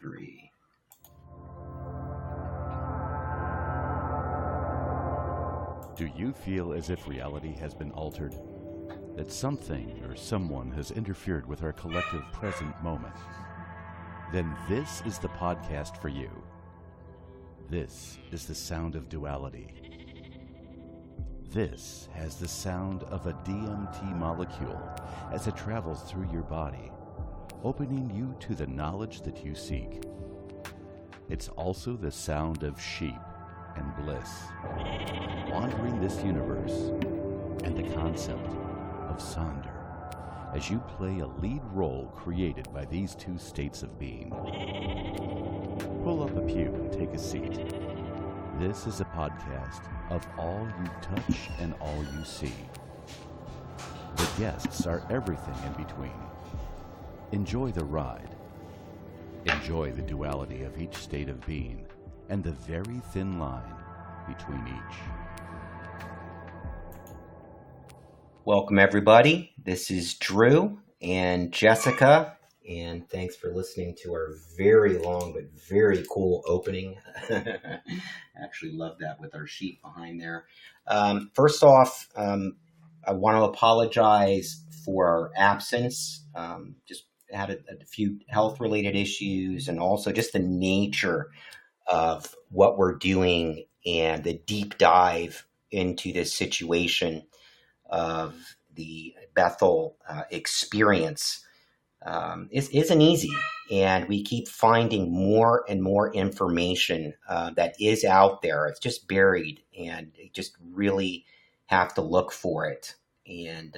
3. Do you feel as if reality has been altered? That something or someone has interfered with our collective present moment? Then this is the podcast for you. This is the sound of duality. This has the sound of a DMT molecule as it travels through your body, opening you to the knowledge that you seek. It's also the sound of sheep and bliss, wandering this universe, and the concept of Sonder, as you play a lead role created by these two states of being. Pull up a pew and take a seat. This is a podcast of all you touch and all you see. The guests are everything in between. Enjoy the ride. Enjoy the duality of each state of being and the very thin line between each. Welcome, everybody. This is Drew and Jessica, and thanks for listening to our very long but very cool opening. I actually love that with our sheep behind there. First off, I want to apologize for our absence. Just had a few health-related issues, and also just the nature of what we're doing and the deep dive into this situation of the Bethel experience isn't easy. And we keep finding more and more information that is out there. It's just buried, and you just really have to look for it. And,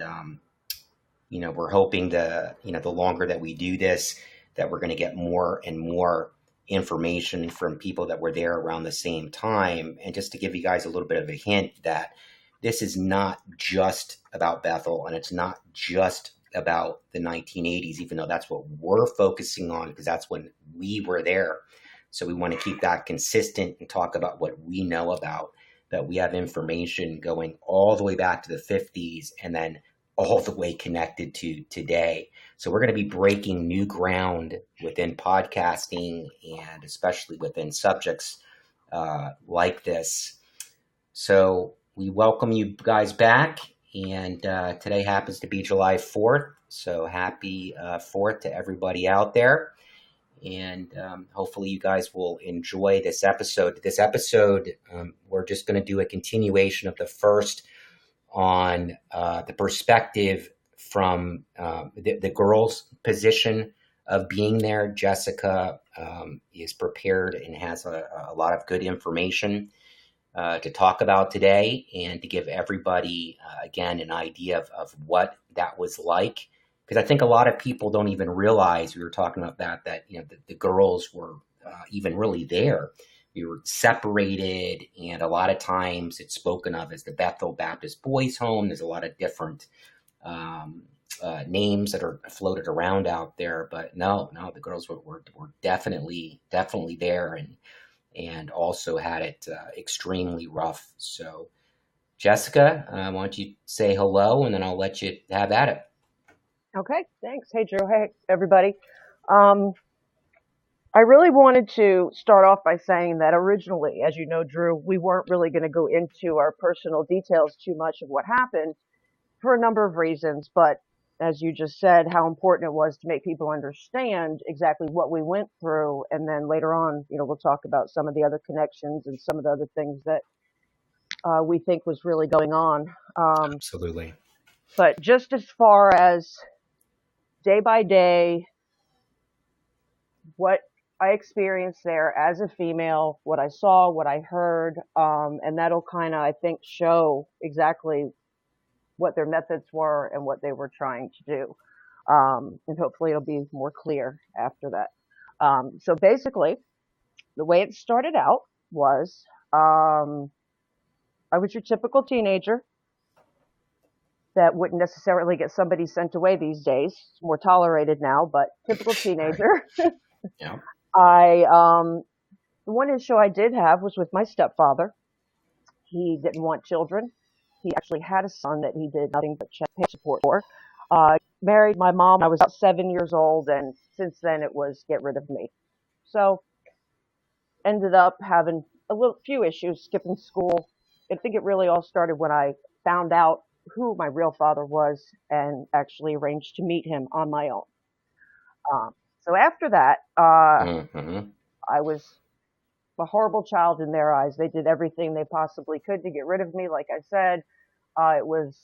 we're hoping the longer that we do this, that we're going to get more and more information from people that were there around the same time. And just to give you guys a little bit of a hint that this is not just about Bethel, and it's not just about the 1980s, even though that's what we're focusing on, because that's when we were there. So we want to keep that consistent and talk about what we know about, that we have information going all the way back to the 50s and then all the way connected to today. So we're going to be breaking new ground within podcasting, and especially within subjects like this. So we welcome you guys back, and today happens to be July 4th. So happy 4th to everybody out there. And hopefully you guys will enjoy this episode. This episode, we're just going to do a continuation of the first on the perspective from the girls' position of being there. Jessica is prepared and has a lot of good information to talk about today, and to give everybody, again, an idea of what that was like. Because I think a lot of people don't even realize, we were talking about that the girls were even really there. We were separated, and a lot of times it's spoken of as the Bethel Baptist Boys Home. There's a lot of different names that are floated around out there, but no, the girls were definitely there, and also had it extremely rough. So, Jessica, why don't you say hello, and then I'll let you have at it. Okay, thanks. Hey, Drew. Hey, everybody. I really wanted to start off by saying that originally, as you know, Drew, we weren't really going to go into our personal details too much of what happened for a number of reasons. But as you just said, how important it was to make people understand exactly what we went through. And then later on, we'll talk about some of the other connections and some of the other things that we think was really going on. Absolutely. But just as far as day by day, what I experienced there as a female, what I saw, what I heard, and that'll kind of, I think, show exactly what their methods were and what they were trying to do. And hopefully it'll be more clear after that. So basically, the way it started out was I was your typical teenager that wouldn't necessarily get somebody sent away these days. It's more tolerated now, but typical teenager. Yeah. The one issue I did have was with my stepfather. He didn't want children. He actually had a son that he did nothing but pay support for. Married my mom. I was about 7 years old, and since then it was get rid of me. So ended up having few issues, skipping school. I think it really all started when I found out who my real father was and actually arranged to meet him on my own. So after that, Mm-hmm. I was a horrible child in their eyes. They did everything they possibly could to get rid of me. Like I said, it was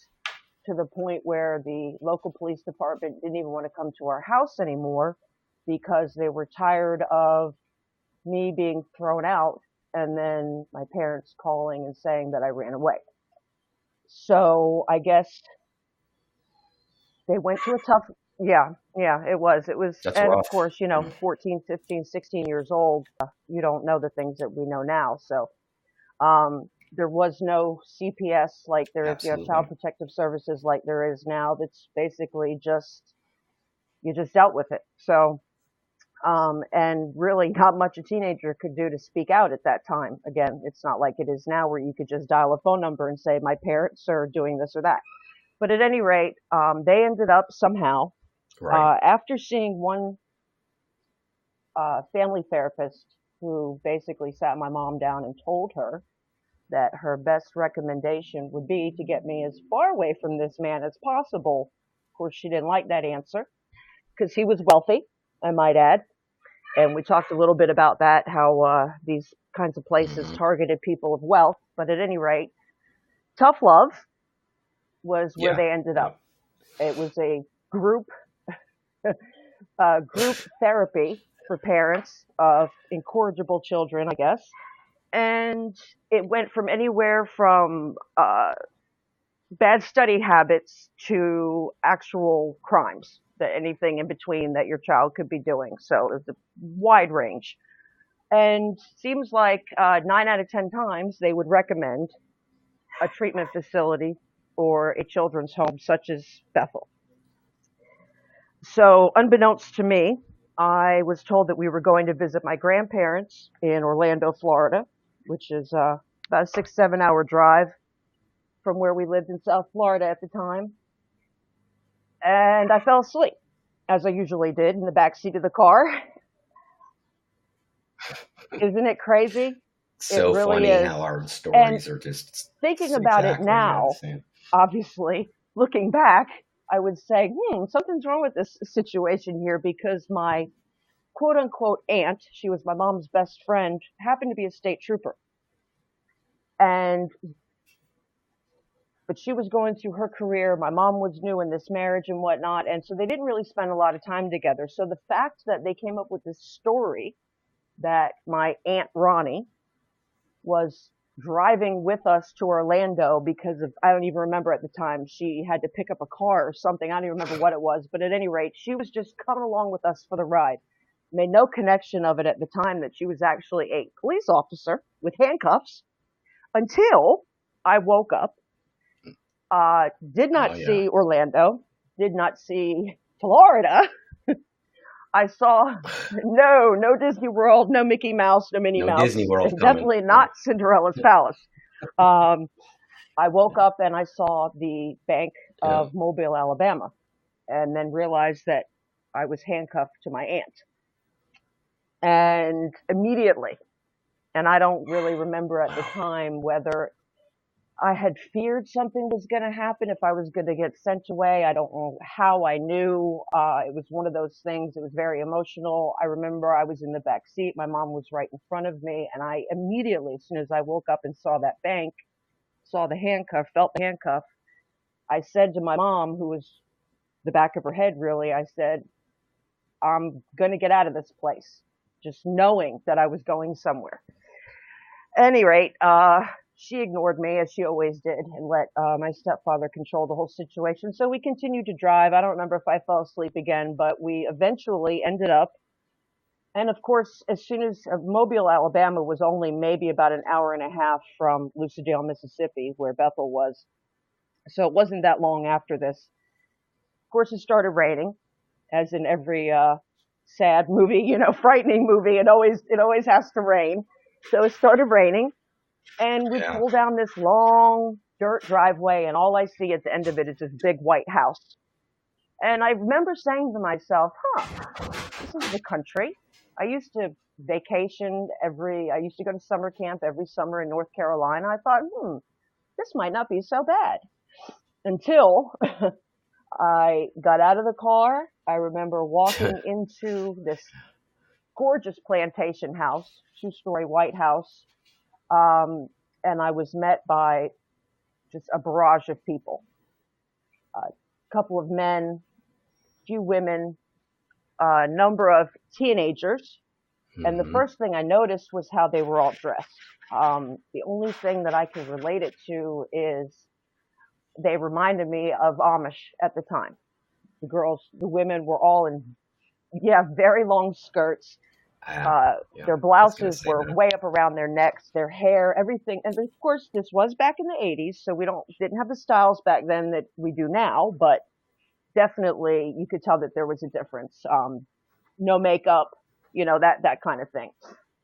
to the point where the local police department didn't even want to come to our house anymore because they were tired of me being thrown out and then my parents calling and saying that I ran away. So I guess they went to a tough, yeah, it was, That's and of rough. course, 14, 15, 16 years old, you don't know the things that we know now. So, there was no CPS like there is, Child Absolutely. Protective Services like there is now. That's basically you just dealt with it. So, and really not much a teenager could do to speak out at that time. Again, it's not like it is now where you could just dial a phone number and say, my parents are doing this or that. But at any rate, they ended up somehow, Right. after seeing one family therapist who basically sat my mom down and told her that her best recommendation would be to get me as far away from this man as possible. Of course, she didn't like that answer because he was wealthy, I might add. And we talked a little bit about that, how these kinds of places Mm-hmm. targeted people of wealth. But at any rate, tough love was where Yeah. they ended Yeah. up. It was a group therapy for parents of incorrigible children, I guess. And it went from anywhere from bad study habits to actual crimes, that anything in between that your child could be doing. So there's a wide range. And seems like 9 out of 10 times they would recommend a treatment facility or a children's home such as Bethel. So unbeknownst to me, I was told that we were going to visit my grandparents in Orlando, Florida, which is about a 6-7 hour drive from where we lived in South Florida at the time. And I fell asleep, as I usually did, in the back seat of the car. Isn't it crazy? So It really funny is. how our stories are just Thinking about it exactly now, the same. obviously, looking back, I would say, something's wrong with this situation here because my quote unquote aunt, she was my mom's best friend, happened to be a state trooper. But she was going through her career. My mom was new in this marriage and whatnot. And so they didn't really spend a lot of time together. So the fact that they came up with this story that my Aunt Ronnie was driving with us to Orlando because of, I don't even remember at the time, she had to pick up a car or something. I don't even remember what it was. But at any rate, she was just coming along with us for the ride. Made no connection of it at the time that she was actually a police officer with handcuffs until I woke up. Did not see Orlando, did not see Florida. I saw no Disney World, no Mickey Mouse, no Minnie Mouse. Disney World and definitely not Cinderella's Palace. I woke up and I saw the bank of Mobile, Alabama, and then realized that I was handcuffed to my aunt. And immediately, and I don't really remember at the time whether I had feared something was going to happen, if I was going to get sent away. I don't know how I knew. It was one of those things. It was very emotional. I remember I was in the back seat. My mom was right in front of me. And I immediately, as soon as I woke up and saw that bank, saw the handcuff, felt the handcuff, I said to my mom, who was the back of her head, really, I said, I'm going to get out of this place, just knowing that I was going somewhere. At any rate, she ignored me, as she always did, and let my stepfather control the whole situation. So we continued to drive. I don't remember if I fell asleep again, but we eventually ended up. And of course, as soon as Mobile, Alabama was only maybe about an hour and a half from Lucedale, Mississippi, where Bethel was. So it wasn't that long after this. Of course, it started raining, as in every sad movie, frightening movie. It always has to rain. So it started raining. And we pull down this long dirt driveway, and all I see at the end of it is this big white house. And I remember saying to myself, this is the country. I used to vacation I used to go to summer camp every summer in North Carolina. I thought, this might not be so bad until I got out of the car. I remember walking into this gorgeous plantation house, 2-story white house. And I was met by just a barrage of people, a couple of men, few women, a number of teenagers. And the first thing I noticed was how they were all dressed. The only thing that I can relate it to is they reminded me of Amish at the time. The women were all in, very long skirts. Their blouses were way up around their necks, their hair, everything. And of course, this was back in the 80s, so didn't have the styles back then that we do now, but definitely you could tell that there was a difference. No makeup, that kind of thing.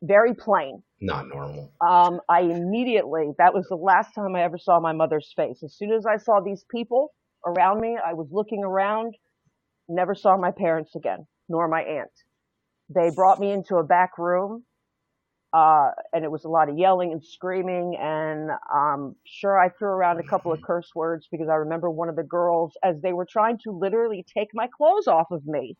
Very plain. Not normal. That was the last time I ever saw my mother's face. As soon as I saw these people around me, I was looking around, never saw my parents again, nor my aunt. They brought me into a back room, and it was a lot of yelling and screaming, and sure I threw around a couple of curse words because I remember one of the girls, as they were trying to literally take my clothes off of me,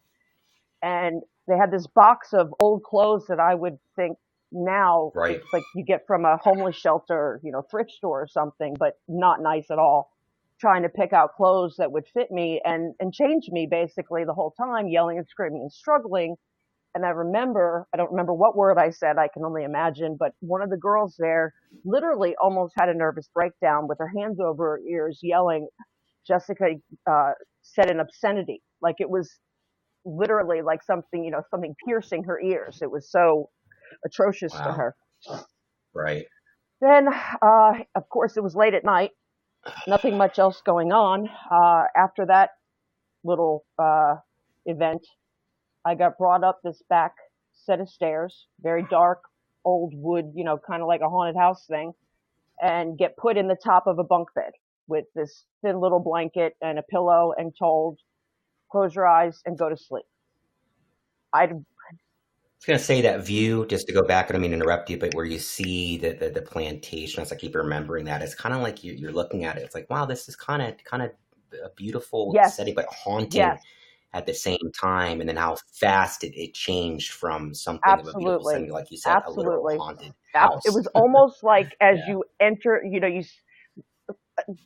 and they had this box of old clothes that I would think now it's like you get from a homeless shelter, thrift store or something, but not nice at all. Trying to pick out clothes that would fit me and change me basically the whole time, yelling and screaming and struggling. And I don't remember what word I said, I can only imagine, but one of the girls there literally almost had a nervous breakdown with her hands over her ears yelling, Jessica said an obscenity. Like it was literally like something, something piercing her ears. It was so atrocious to her. Right. Then, of course, it was late at night. Nothing much else going on. After that little event, I got brought up this back set of stairs, very dark, old wood, kind of like a haunted house thing, and get put in the top of a bunk bed with this thin little blanket and a pillow and told, close your eyes and go to sleep. I was going to say that view, just to go back, I don't mean to interrupt you, but where you see the plantation, as I keep remembering that, it's kind of like you're looking at it. It's like, wow, this is kind of a beautiful setting, but haunting at the same time. And then how fast it changed from something of a beautiful setting, like you said, a literal haunted house. It was almost like as you enter,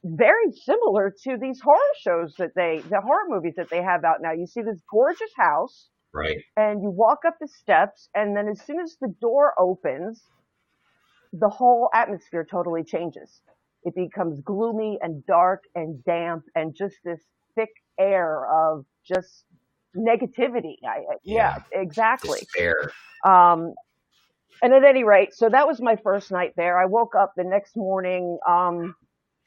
very similar to these horror shows the horror movies that they have out now. You see this gorgeous house. Right. And you walk up the steps, and then as soon as the door opens, the whole atmosphere totally changes. It becomes gloomy and dark and damp and just this thick air of just negativity. Exactly. Despair. And at any rate, so that was my first night there. I woke up the next morning,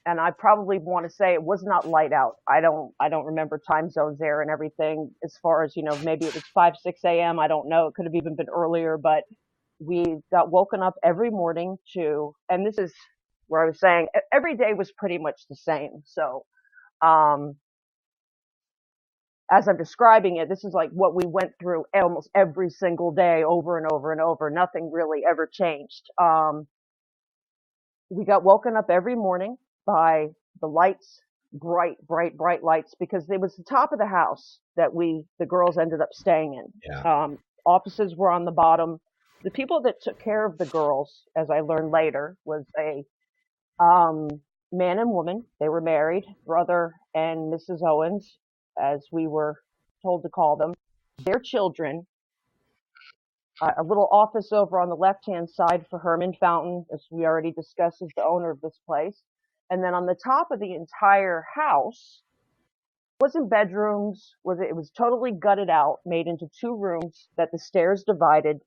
and I probably want to say it was not light out. I don't remember time zones there and everything as far as, maybe it was 5, 6 a.m. I don't know. It could have even been earlier, but we got woken up every morning and this is where I was saying every day was pretty much the same. So, as I'm describing it, this is like what we went through almost every single day over and over and over. Nothing really ever changed. We got woken up every morning by the lights, bright lights, because it was the top of the house that the girls ended up staying in. Yeah. Offices were on the bottom. The people that took care of the girls, as I learned later, was a man and woman. They were married, brother and Mrs. Owens, as we were told to call them. Their children. A little office over on the left-hand side for Herman Fountain, as we already discussed, is the owner of this place. And then on the top of the entire house wasn't bedrooms. It was totally gutted out, made into 2 rooms that the stairs divided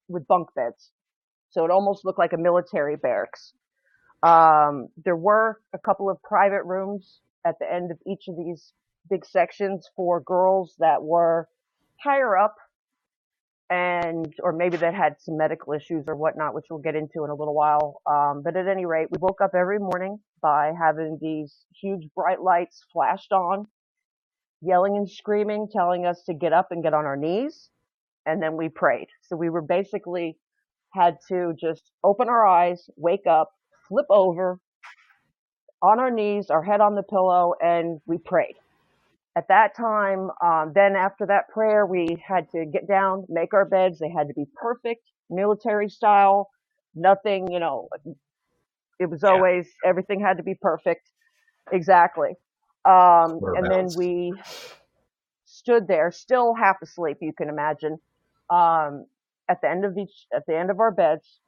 with bunk beds. So it almost looked like a military barracks. There were a couple of private rooms at the end of each of these big sections for girls that were higher up, or maybe that had some medical issues or whatnot, which we'll get into in a little while. But at any rate, we woke up every morning by having these huge bright lights flashed on, yelling and screaming, telling us to get up and get on our knees. and then we prayed. So we were basically had to just open our eyes, wake up, flip over on our knees, our head on the pillow, and we prayed. At that time, then after that prayer, we had to get down, make our beds. They had to be perfect, military style, nothing, it was Yeah. always, everything had to be perfect. Exactly. And then we stood there, still half asleep, you can imagine, at the end of our beds,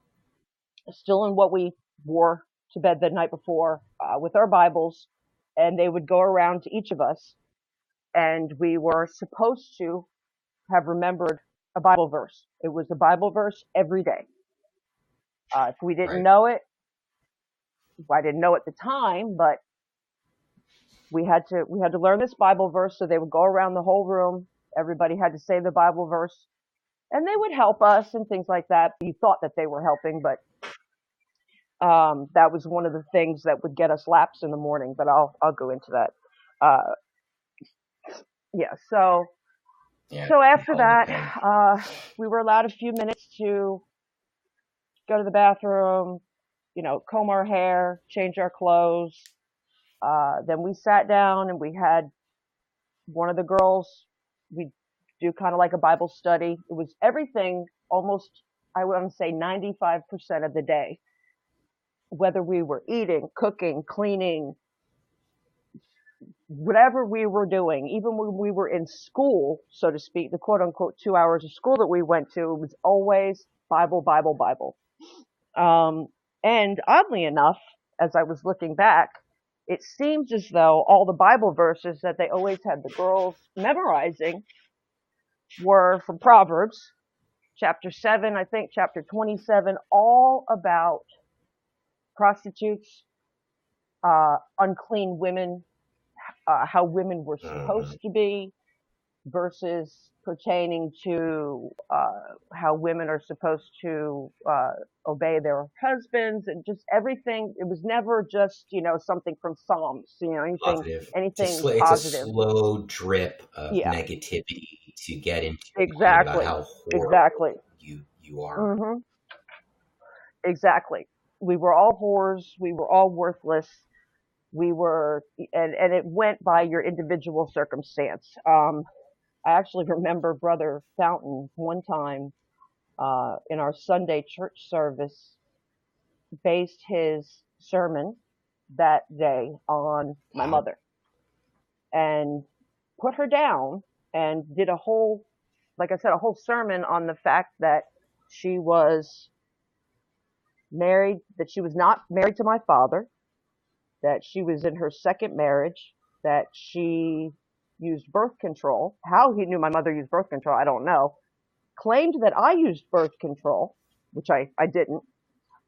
still in what we wore to bed the night before, with our Bibles, and they would go around to each of us, and we were supposed to have remembered a Bible verse. It was a Bible verse every day. If we didn't know it, I didn't know at the time, but we had to learn this Bible verse. So they would go around the whole room. Everybody had to say the Bible verse, and they would help us and things like that. You thought that they were helping, but that was one of the things that would get us laps in the morning. But I'll go into that. Yeah. So after that, we were allowed a few minutes to go to the bathroom, comb our hair, change our clothes. Then we sat down and we had one of the girls, we do kind of like a Bible study. It was everything almost, I want to say 95% of the day, whether we were eating, cooking, cleaning, whatever we were doing, even when we were in school, so to speak, the quote unquote 2 hours of school that we went to, it was always Bible, Bible, Bible. And oddly enough, as I was looking back, it seems as though all the Bible verses that they always had the girls memorizing were from Proverbs, chapter 7, I think, chapter 27, all about prostitutes, unclean women, how women were supposed to be, versus pertaining to how women are supposed to obey their husbands, and just everything. It was never just something from Psalms, anything Positive. positive. It's a slow drip of negativity to get into exactly about how horrible you are. Mm-hmm. Exactly. We were all whores. We were all worthless. We were, and it went by your individual circumstance. I actually remember Brother Fountain one time in our Sunday church service based his sermon that day on my mother and put her down and did a whole sermon on the fact that she was married, that she was not married to my father, that she was in her second marriage, that she used birth control. How he knew my mother used birth control, I don't know. Claimed that I used birth control, which I didn't.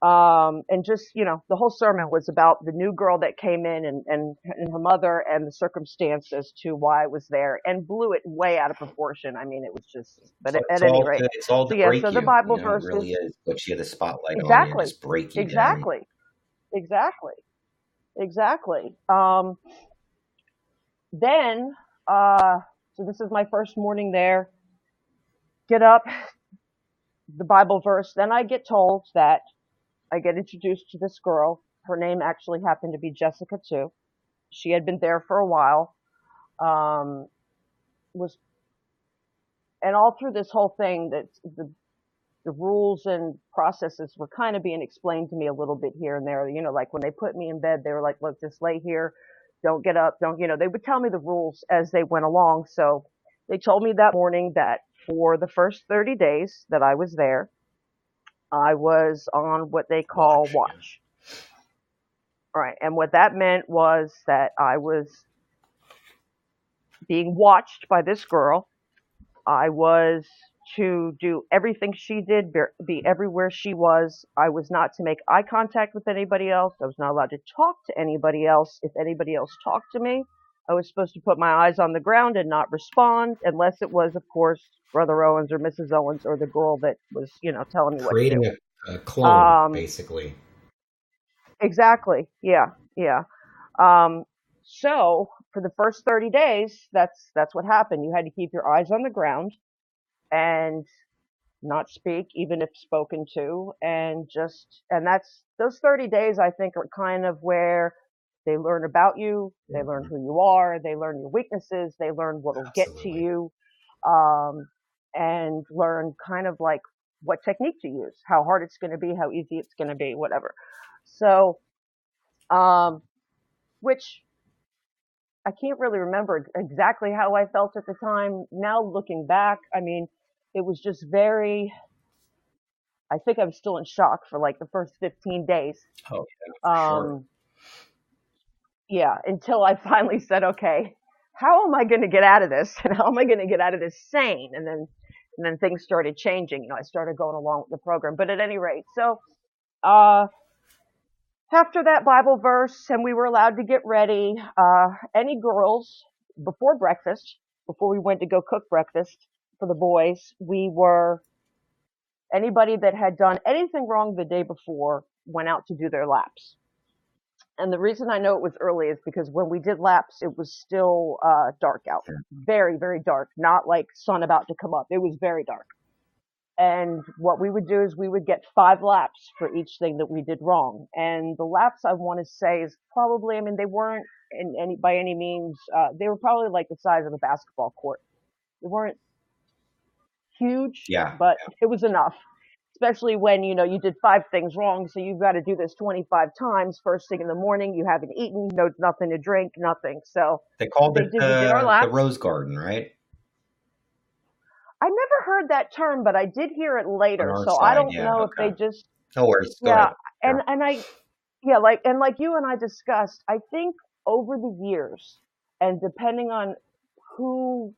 And just, the whole sermon was about the new girl that came in and her mother and the circumstance as to why I was there, and blew it way out of proportion. I mean, it was just, but at any rate. It's all to break you. The Bible verses. It really is. Put you the spotlight on you and just break you down. Exactly. Then, so this is my first morning there. Get up, the Bible verse. Then I get told that I get introduced to this girl. Her name actually happened to be Jessica too. She had been there for a while. And all through this whole thing, that the rules and processes were kind of being explained to me a little bit here and there. Like when they put me in bed, they were like, look, just lay here. Don't get up. They would tell me the rules as they went along. So they told me that morning that for the first 30 days that I was there, I was on what they call watch. Right. And what that meant was that I was being watched by this girl. I was to do everything she did, be everywhere she was. I was not to make eye contact with anybody else. I was not allowed to talk to anybody else. If anybody else talked to me, I was supposed to put my eyes on the ground and not respond, unless it was, of course, Brother Owens or Mrs. Owens or the girl that was, telling me what to do. Creating a clone, basically. Exactly. Yeah. So for the first 30 days, that's what happened. You had to keep your eyes on the ground. and not speak, even if spoken to, and that's those 30 days, I think, are kind of where they learn about you, they learn who you are, they learn your weaknesses, they learn what'll get to Absolutely. you, and learn kind of like what technique to use, how hard it's going to be, how easy it's going to be, whatever. So, which I can't really remember exactly how I felt at the time. Now looking back, I mean, it was just very, I think I was still in shock for like the first 15 days. Oh, yeah, for sure. Um, yeah, until I finally said, okay, how am I going to get out of this? And how am I going to get out of this sane? And then things started changing. You know, I started going along with the program. But at any rate, so uh, after that Bible verse, and we were allowed to get ready, any girls before breakfast, before we went to go cook breakfast for the boys, anybody that had done anything wrong the day before went out to do their laps. And the reason I know it was early is because when we did laps, it was still dark out. Very, very dark. Not like sun about to come up. It was very dark. And what we would do is we would get 5 laps for each thing that we did wrong. And the laps, I want to say, is probably, I mean, they weren't by any means, they were probably like the size of a basketball court. They weren't huge, Yeah. but it was enough. Especially when, you know, you did 5 things wrong, so you've got to do this 25 times first thing in the morning. You haven't eaten, nothing to drink, nothing. So They called it we did our laps. the Rose Garden, right? I never heard that term, but I did hear it later. On our So side, I don't yeah, know if okay. they just, No worries. Go yeah, ahead. like you and I discussed, I think over the years, and depending on who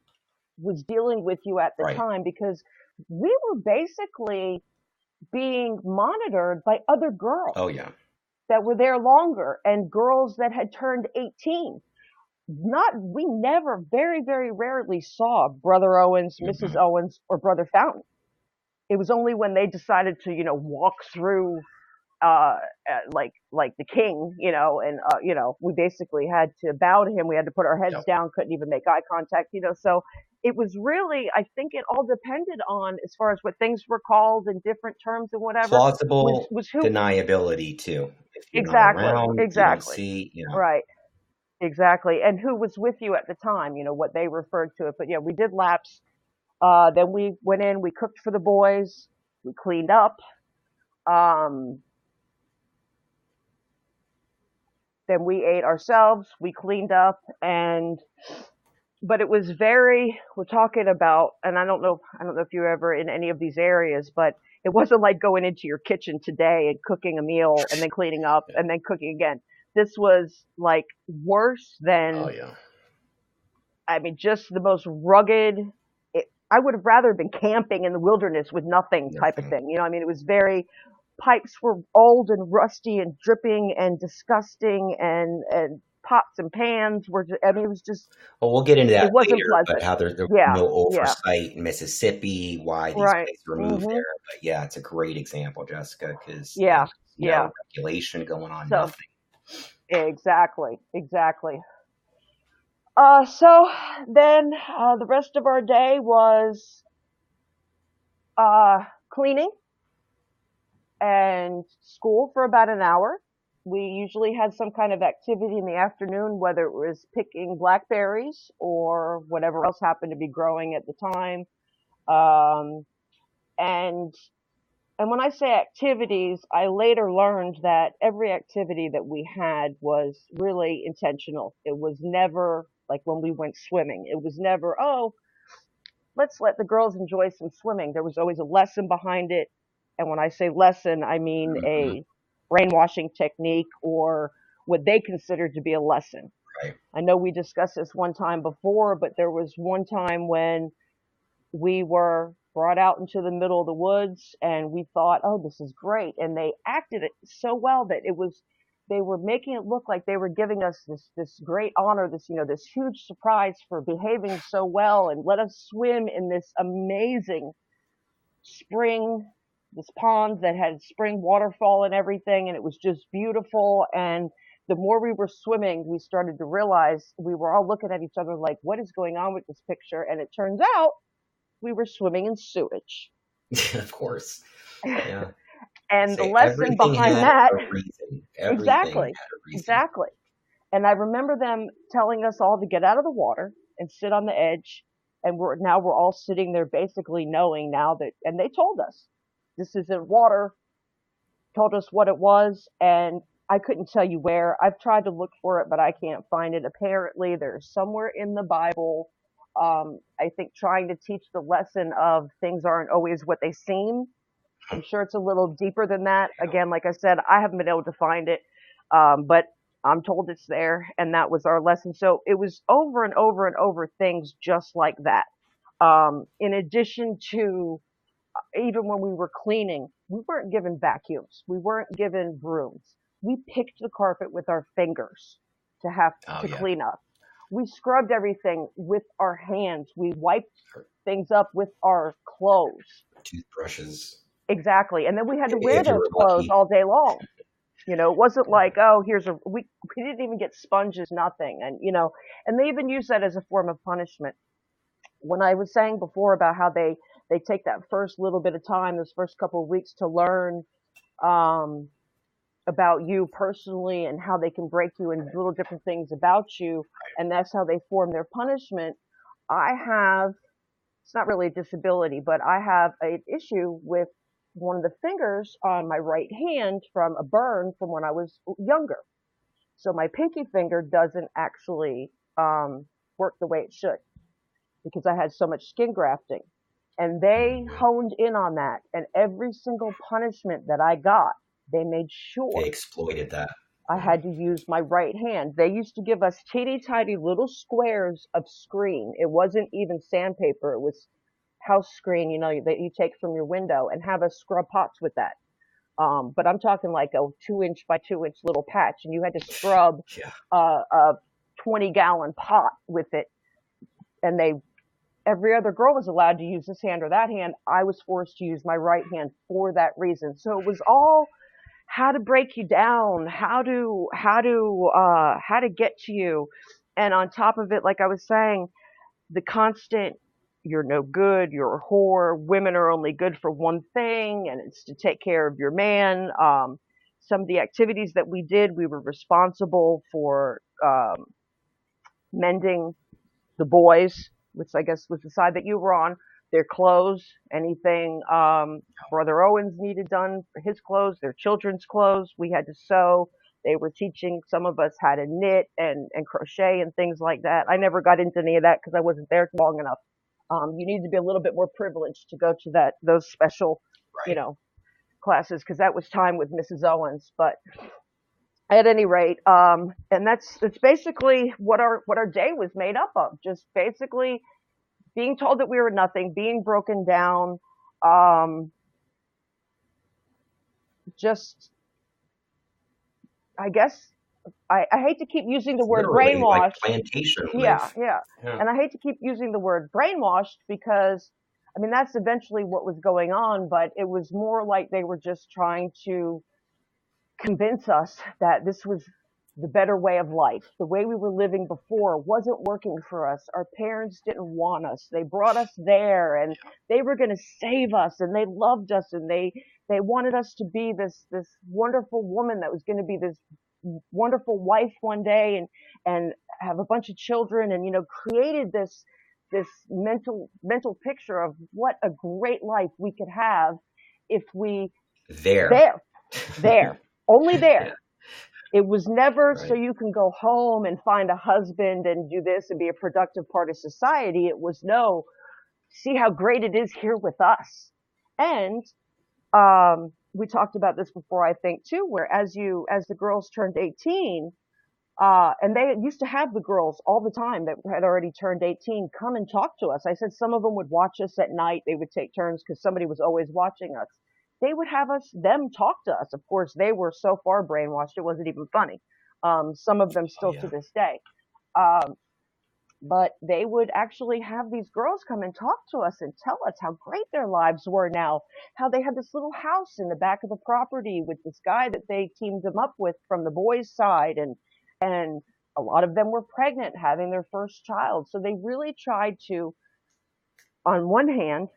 was dealing with you at the Right. time, because we were basically being monitored by other girls. Oh, yeah. That were there longer, and girls that had turned 18. We never, very, very rarely saw Brother Owens, Mrs. Owens, or Brother Fountain. It was only when they decided to, you know, walk through, like the king, you know, and, you know, we basically had to bow to him. We had to put our heads down, couldn't even make eye contact, you know, so it was really, I think it all depended on, as far as what things were called in different terms and whatever. Plausible was who, deniability, too. If you're exactly, not around, you don't see, you know. right. Exactly. And who was with you at the time, you know, what they referred to it. But yeah, we did laps. Then we went in, we cooked for the boys, we cleaned up. Then we ate ourselves, we cleaned up, but it was we're talking about, and I don't know if you're ever in any of these areas, but it wasn't like going into your kitchen today and cooking a meal and then cleaning up and then cooking again. This was like worse than, Oh, yeah. I mean, just the most rugged. I would have rather been camping in the wilderness with nothing type of thing. You know, I mean, it was pipes were old and rusty and dripping and disgusting, and pots and pans were, it was just. Well, we'll get into that It wasn't later, pleasant. but how there was Yeah, no oversight in Mississippi, why these places were moved there. But yeah, it's a great example, Jessica, because no regulation going on, nothing. Exactly. So then the rest of our day was cleaning and school for about an hour. We usually had some kind of activity in the afternoon, whether it was picking blackberries or whatever else happened to be growing at the time. And when I say activities, I later learned that every activity that we had was really intentional. It was never like when we went swimming. It was never, oh, let's let the girls enjoy some swimming. There was always a lesson behind it. And when I say lesson, I mean a brainwashing technique or what they considered to be a lesson. Right. I know we discussed this one time before, but there was one time when we were brought out into the middle of the woods and we thought, oh, this is great. And they acted it so well that they were making it look like they were giving us this great honor, this huge surprise for behaving so well and let us swim in this amazing spring, this pond that had spring waterfall and everything. And it was just beautiful. And the more we were swimming, we started to realize we were all looking at each other like, what is going on with this picture? And it turns out we were swimming in sewage. Of course. Yeah. And the Say lesson everything behind had that, a reason. Everything exactly, had a reason. exactly. And I remember them telling us all to get out of the water and sit on the edge. And we're all sitting there basically knowing now that, and they told us, this isn't water, told us what it was. And I couldn't tell you where. I've tried to look for it, but I can't find it. Apparently there's somewhere in the Bible, I think trying to teach the lesson of things aren't always what they seem. I'm sure it's a little deeper than that. Again, like I said, I haven't been able to find it, but I'm told it's there, and that was our lesson. So it was over and over and over things just like that. In addition to, even when we were cleaning, we weren't given vacuums. We weren't given brooms. We picked the carpet with our fingers to have to clean up. We scrubbed everything with our hands. We wiped things up with our clothes. Toothbrushes. Exactly. And then we had to wear those clothes all day long. You know, it wasn't like, oh, we didn't even get sponges, nothing. And, you know, and they even use that as a form of punishment. When I was saying before about how they take that first little bit of time, those first couple of weeks to learn, about you personally and how they can break you and little different things about you. And that's how they form their punishment. It's not really a disability, but I have an issue with one of the fingers on my right hand from a burn from when I was younger. So my pinky finger doesn't actually work the way it should because I had so much skin grafting. And they honed in on that. And every single punishment that I got, they made sure they exploited that. I had to use my right hand. They used to give us teeny tiny little squares of screen. It wasn't even sandpaper. It was house screen, you know, that you take from your window, and have us scrub pots with that. But I'm talking like a 2-inch by 2-inch little patch, and you had to scrub a 20-gallon pot with it. And every other girl was allowed to use this hand or that hand. I was forced to use my right hand for that reason. So it was all how to break you down, how to get to you. And on top of it, like I was saying, the constant, you're no good, you're a whore, women are only good for one thing, and it's to take care of your man. Some of the activities that we did, we were responsible for mending the boys, which I guess was the side that you were on, their clothes, anything Brother Owens needed done for his clothes, their children's clothes. We had to sew. They were teaching some of us how to knit and crochet and things like that. I never got into any of that because I wasn't there long enough. You need to be a little bit more privileged to go to those special, you know, classes, because that was time with Mrs. Owens. But at any rate, and that's basically what our day was made up of. Just basically being told that we were nothing, being broken down, just, I guess, I hate to keep using the word brainwashed. Like plantation life. Yeah. And I hate to keep using the word brainwashed because, I mean, that's eventually what was going on, but it was more like they were just trying to convince us that this was the better way of life. The way we were living before wasn't working for us. Our parents didn't want us. They brought us there, and they were going to save us, and they loved us, and they wanted us to be this wonderful woman that was going to be this wonderful wife one day, and have a bunch of children, and, you know, created this mental picture of what a great life we could have if we there only there. Yeah. It was never so you can go home and find a husband and do this and be a productive part of society. It was, no, see how great it is here with us. And we talked about this before, I think, too, where as the girls turned 18, and they used to have the girls all the time that had already turned 18 come and talk to us. I said some of them would watch us at night. They would take turns because somebody was always watching us. They would have them talk to us. Of course, they were so far brainwashed, it wasn't even funny. Some of them still to this day. But they would actually have these girls come and talk to us and tell us how great their lives were now, how they had this little house in the back of the property with this guy that they teamed them up with from the boys' side. And a lot of them were pregnant, having their first child. So they really tried to on one hand,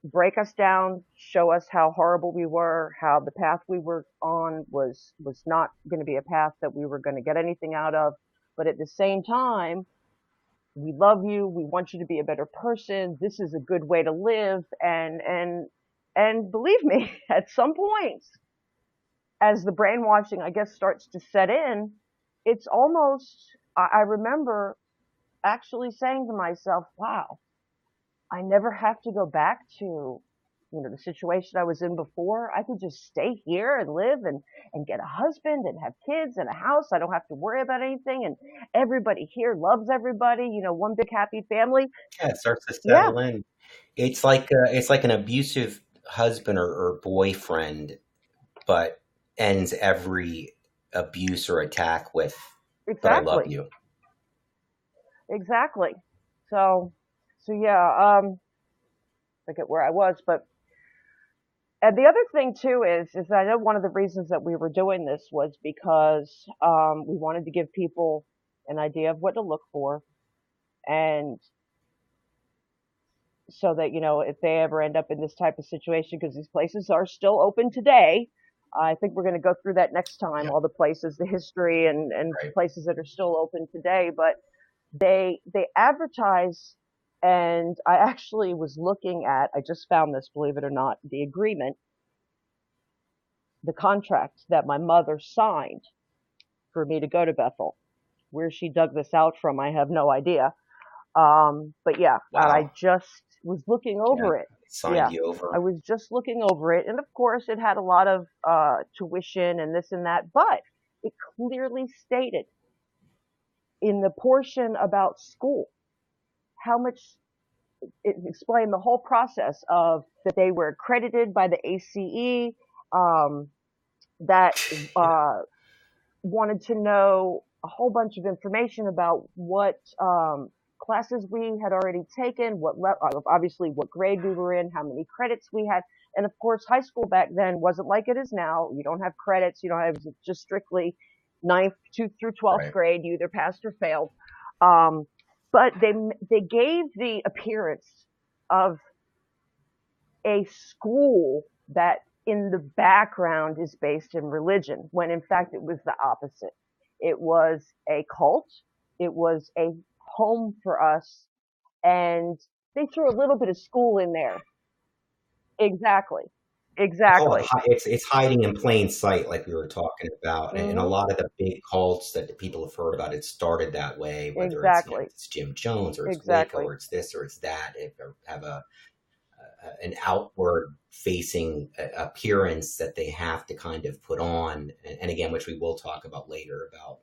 break us down, show us how horrible we were, how the path we were on was not going to be a path that we were going to get anything out of. But at the same time, we love you. We want you to be a better person. This is a good way to live. And believe me, at some point, as the brainwashing, I guess, starts to set in, it's almost, I remember actually saying to myself, wow, I never have to go back to, the situation I was in before. I could just stay here and live and get a husband and have kids and a house. I don't have to worry about anything. And everybody here loves everybody, one big happy family. Yeah, it starts to Yeah, settle in. It's like an abusive husband or boyfriend, but ends every abuse or attack with, "But I love exactly. you." Exactly. So yeah, forget where I was, but and the other thing too is I know one of the reasons that we were doing this was because we wanted to give people an idea of what to look for, and so that if they ever end up in this type of situation, because these places are still open today. I think we're going to go through that next time, Yeah, all the places, the history, and right. places that are still open today. But they advertise, and I actually was looking at, I just found this, believe it or not, the agreement, the contract that my mother signed for me to go to Bethel. Where she dug this out from, I have no idea. But yeah, and I Wow. just was looking Yeah, over it. signed Yeah, you I over. was just looking over it. And of course, it had a lot of tuition and this and that, but it clearly stated in the portion about school how much it explained the whole process of that they were accredited by the ACE, that Yeah, uh, wanted to know a whole bunch of information about what classes we had already taken, obviously what grade we were in, how many credits we had. And of course, high school back then wasn't like it is now. You don't have credits. You don't have, just strictly ninth through 12th right. grade. You either passed or failed. Um, but they gave the appearance of a school that in the background is based in religion, when in fact it was the opposite. It was a cult. It was a home for us. And they threw a little bit of school in there. Exactly. Oh, Exactly. it's hiding in plain sight, like we were talking about, and a Hmm. lot of the big cults that the people have heard about, it started that way. Whether it's Exactly. it's Jim Jones or it's Waco Exactly. or it's this or it's that, if they have an outward facing appearance that they have to kind of put on, and again, which we will talk about later about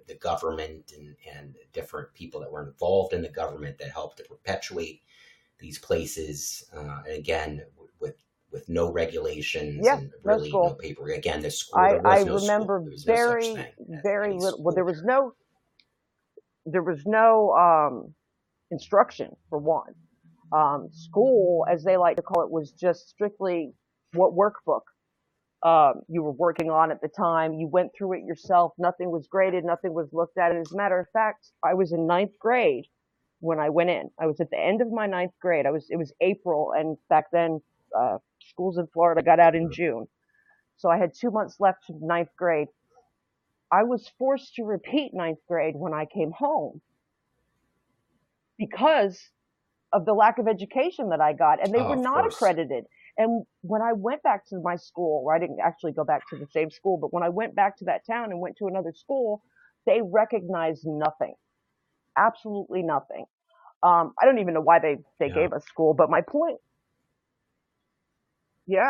the government and different people that were involved in the government that helped to perpetuate these places, and again with no regulations Yeah. and No really no school. paper. Again, the school, I there I was no school. remember There was no such very thing as very any little. Well, school there. there was no instruction for one. School, as they like to call it, was just strictly what workbook you were working on at the time. You went through it yourself. Nothing was graded. Nothing was looked at. And as a matter of fact, I was in ninth grade when I went in. I was at the end of my ninth grade. It was April, and back then, schools in Florida got out in Mhm. June. So I had 2 months left to ninth grade. I was forced to repeat ninth grade when I came home because of the lack of education that I got, and they Oh, were of not course. accredited. And when I went back to my school, or I didn't actually go back to the same school, but when I went back to that town and went to another school, they recognized nothing, absolutely nothing. I don't even know why they Yeah. gave us school, but my point,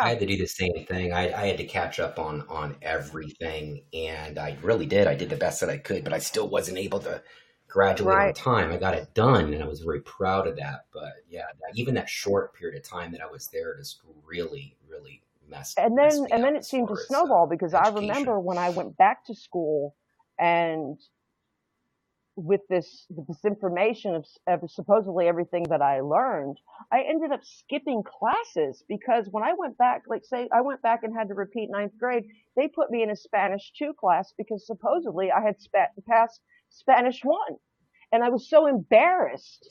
I yeah, had to do the same thing. I had to catch up on everything, and I really did. I did the best that I could, but I still wasn't able to graduate on right. time. I got it done, and I was very proud of that. But yeah, even that short period of time that I was there just really, really messed me And then up it as seemed to far as snowball because I education. remember when I went back to school and with this information of supposedly everything that I learned, I ended up skipping classes because when I went back, like say I went back and had to repeat ninth grade, they put me in a Spanish 2 class because supposedly I had passed Spanish 1. And I was so embarrassed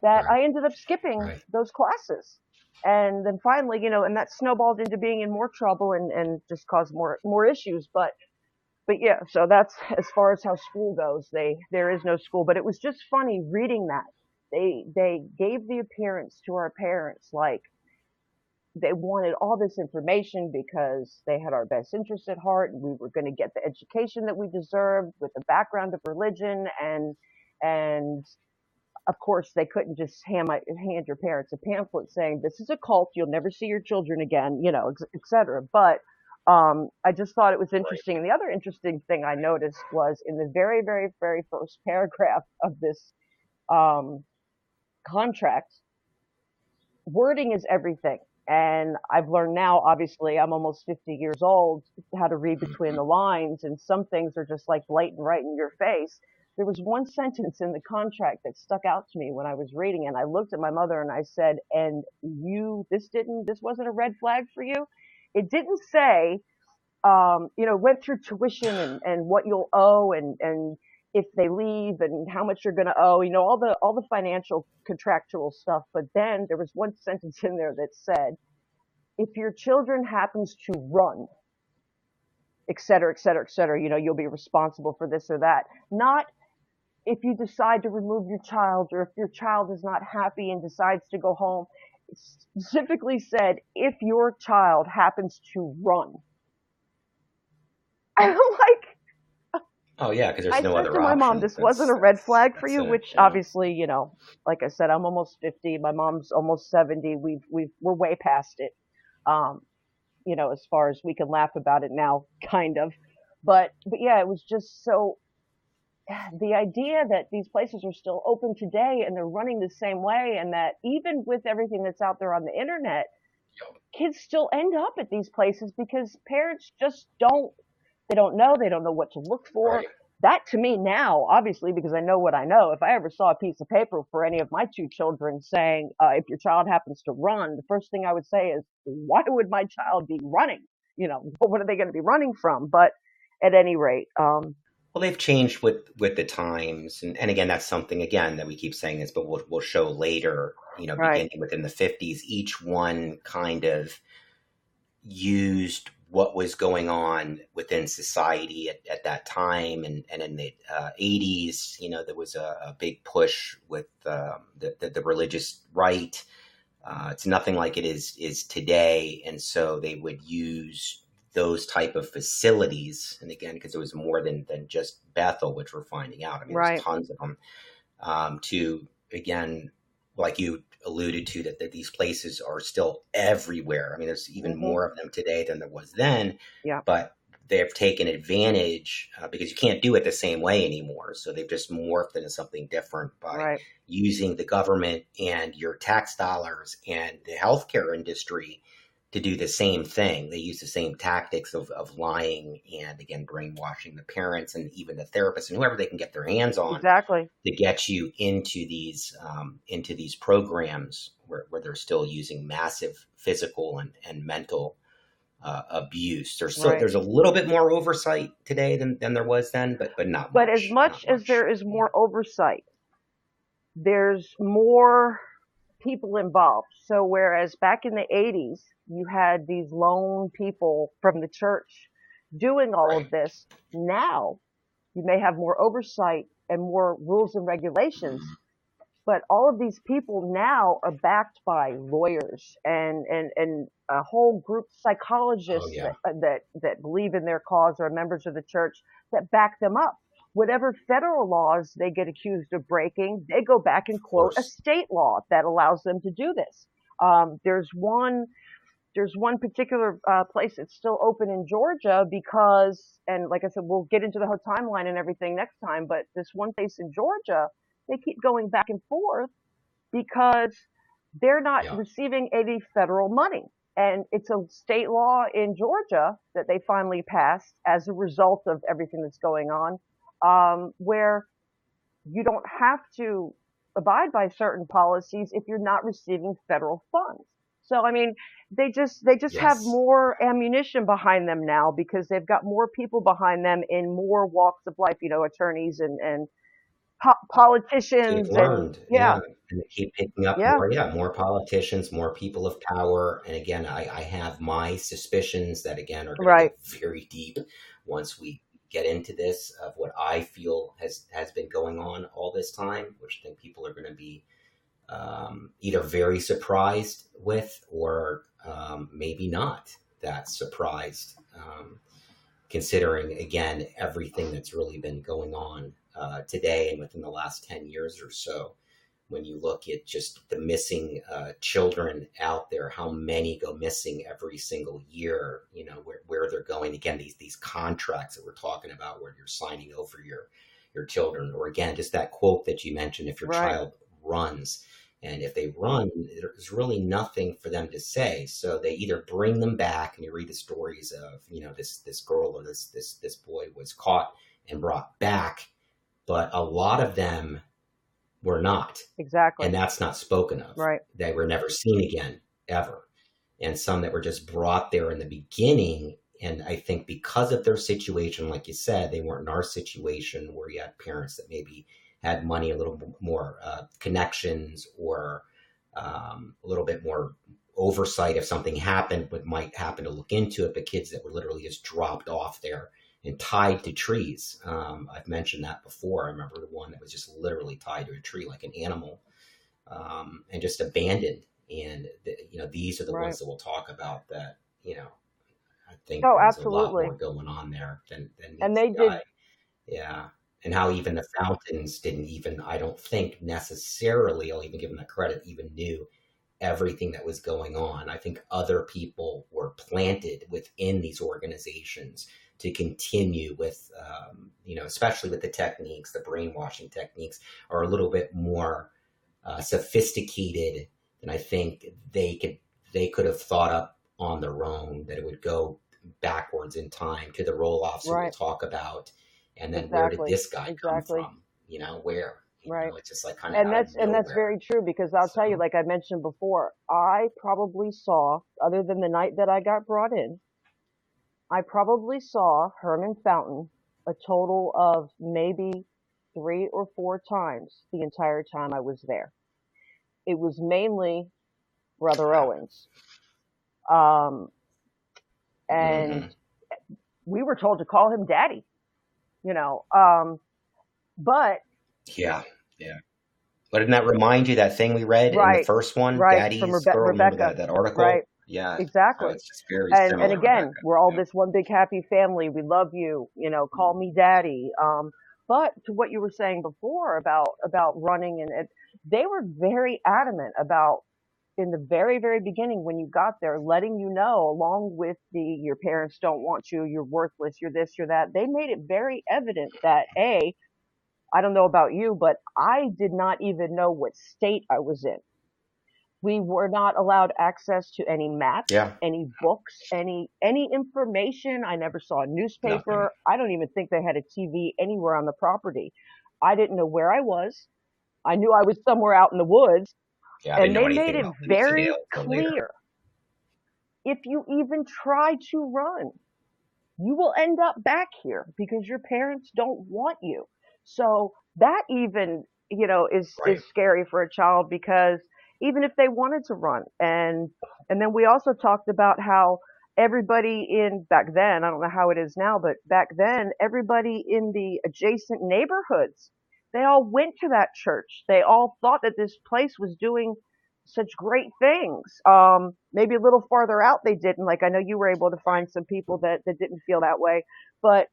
that Right. I ended up skipping Right. those classes. And then finally, and that snowballed into being in more trouble and just caused more issues. But yeah, so that's as far as how school goes. There is no school, but it was just funny reading that. They gave the appearance to our parents like they wanted all this information because they had our best interest at heart and we were going to get the education that we deserved with a background of religion and of course they couldn't just hand your parents a pamphlet saying this is a cult, you'll never see your children again, etc. But I just thought it was interesting. And the other interesting thing I noticed was in the very, very, very first paragraph of this um, contract, wording is everything. And I've learned now, obviously, I'm almost 50 years old, how to read between the lines, and some things are just like blatant right in your face. There was one sentence in the contract that stuck out to me when I was reading it. I looked at my mother and I said, and this wasn't a red flag for you? It didn't say, went through tuition and what you'll owe and if they leave and how much you're going to owe, all the financial contractual stuff. But then there was one sentence in there that said, if your children happens to run, et cetera, et cetera, et cetera, you'll be responsible for this or that. Not if you decide to remove your child or if your child is not happy and decides to go home. It specifically said, if your child happens to run. I'm like, Oh yeah, because I there's no said other to my mom, option. this wasn't a red flag for you, It. which Yeah. obviously, like I said, I'm almost 50. My mom's almost 70. We're way past it. As far as we can laugh about it now, kind of. But yeah, it was just so, the idea that these places are still open today and they're running the same way, and that even with everything that's out there on the internet, kids still end up at these places because parents just don't know. They don't know what to look for. Right. That to me now, obviously, because I know what I know, if I ever saw a piece of paper for any of my two children saying, if your child happens to run, the first thing I would say is, why would my child be running? What are they going to be running from? But at any rate, Well, they've changed with the times, and again, that's something again that we keep saying this, but we'll show later. right, Beginning within the 50s, each one kind of used what was going on within society at that time, and in the 80s, there was a big push with the religious right. It's nothing like it is today, and so they would use those type of facilities, and again, because it was more than just Bethel, which we're finding out. I mean, there's right. tons of them. To again, like you alluded to, that these places are still everywhere. I mean, there's even more of them today than there was then. Yeah. But they've taken advantage because you can't do it the same way anymore. So they've just morphed into something different by using the government and your tax dollars and the healthcare industry to do the same thing. They use the same tactics of lying and, again, brainwashing the parents and even the therapists and whoever they can get their hands on Exactly. to get you into these programs where they're still using massive physical and mental abuse. There's a little bit more oversight today than there was then, but not much. But as much as there is more oversight, there's more people involved. So whereas back in the 80s, you had these lone people from the church doing all of this, now you may have more oversight and more rules and regulations, but all of these people now are backed by lawyers and a whole group of psychologists that believe in their cause or are members of the church that back them up. Whatever federal laws they get accused of breaking, they go back and quote a state law that allows them to do this. There's one particular place that's still open in Georgia because, and like I said, we'll get into the whole timeline and everything next time, but this one place in Georgia, they keep going back and forth because they're not receiving any federal money. And it's a state law in Georgia that they finally passed as a result of everything that's going on, where you don't have to abide by certain policies if you're not receiving federal funds. So, I mean, they just have more ammunition behind them now because they've got more people behind them in more walks of life, attorneys and They've politicians and learned, yeah, yeah, and they keep picking up yeah, more, yeah, more politicians, more people of power. And again, I have my suspicions that again are going to right, get very deep once we get into this of what I feel has been going on all this time, which I think people are going to be either very surprised with or maybe not that surprised. Considering again everything that's really been going on today and within the last 10 years or so, when you look at just the missing children out there, how many go missing every single year, where they're going, again, these contracts that we're talking about where you're signing over your children, or again just that quote that you mentioned, if your right, child runs, and if they run, there's really nothing for them to say. So they either bring them back, and you read the stories of, this girl or this boy was caught and brought back, but a lot of them were not. And exactly, that's not spoken of. right, They were never seen again, ever. And some that were just brought there in the beginning. And I think because of their situation, like you said, they weren't in our situation where you had parents that maybe had money, a little more connections, or a little bit more oversight if something happened, but might happen to look into it. But kids that were literally just dropped off there and tied to trees. I've mentioned that before. I remember the one that was just literally tied to a tree like an animal, and just abandoned. And these are the right. ones that we'll talk about that. I think Oh, there's a lot absolutely. more going on there than And meets they the did, eye. Yeah. And how even the fountains didn't even, I don't think necessarily, I'll even give them the credit, even knew everything that was going on. I think other people were planted within these organizations to continue with, especially with the techniques, the brainwashing techniques are a little bit more sophisticated than I think they could have thought up on their own, that it would go backwards in time to the roll-offs who we'll right, talk about. And then where did exactly, this guy come exactly, from? Where? right. It's just like kind of And out of that's nowhere. very true because I'll tell you, So, like I mentioned before, I probably saw, other than the night that I got brought in, I probably saw Herman Fountain a total of maybe 3 or 4 times the entire time I was there. It was mainly Brother wow. Owens. Um, and Hmm. we were told to call him Daddy, you know. But Yeah. Yeah. But didn't that remind you that thing we read in the right, first one, right, from Daddy's Girl? Remember Rebecca, that right, article? Yeah. So exactly. it's just very And similar, again, Rebecca. we're all Yeah. this one big happy family. We love you, call me daddy. But to what you were saying before about running and they were very adamant about in the very, very beginning when you got there, letting you know, along with your parents don't want you, you're worthless, you're this, you're that. They made it very evident that I don't know about you, but I did not even know what state I was in. We were not allowed access to any maps, Yeah. any books, any information. I never saw a Nothing. newspaper. I don't even think they had a TV anywhere on the property. I didn't know where I was. I knew I was somewhere out in the woods, Yeah. I didn't and know they made anything it about very Lucedale till later. clear. If you even try to run, you will end up back here because your parents don't want you. So that even, is Right. scary for a child because even if they wanted to run and then we also talked about how everybody in back then, I don't know how it is now, but back then everybody in the adjacent neighborhoods, they all went to that church. They all thought that this place was doing such great things. Maybe a little farther out they didn't. Like I know you were able to find some people that didn't feel that way, but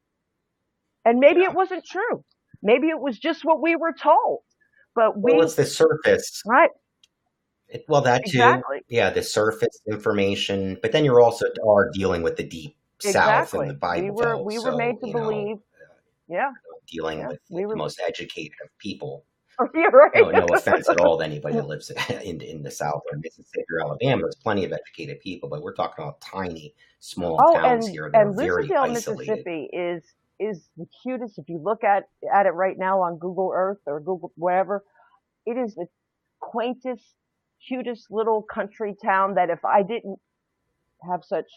and maybe it Yeah. wasn't true. Maybe it was just what we were told. But Well, we it's the surface. right, Well, that too. exactly, Yeah, the surface information, but then you're also are dealing with the deep South and the exactly. We Bible were Belt. we were So, made to believe, yeah, dealing yeah, with we the were. most educated of people. You're right. No, no offense at all to anybody that lives in the South or Mississippi or Alabama. There's plenty of educated people, but we're talking about tiny, small Oh, towns here that are and very Lucedale, isolated. Mississippi is the cutest. If you look at it right now on Google Earth or Google wherever, it is the quaintest, cutest little country town that if I didn't have such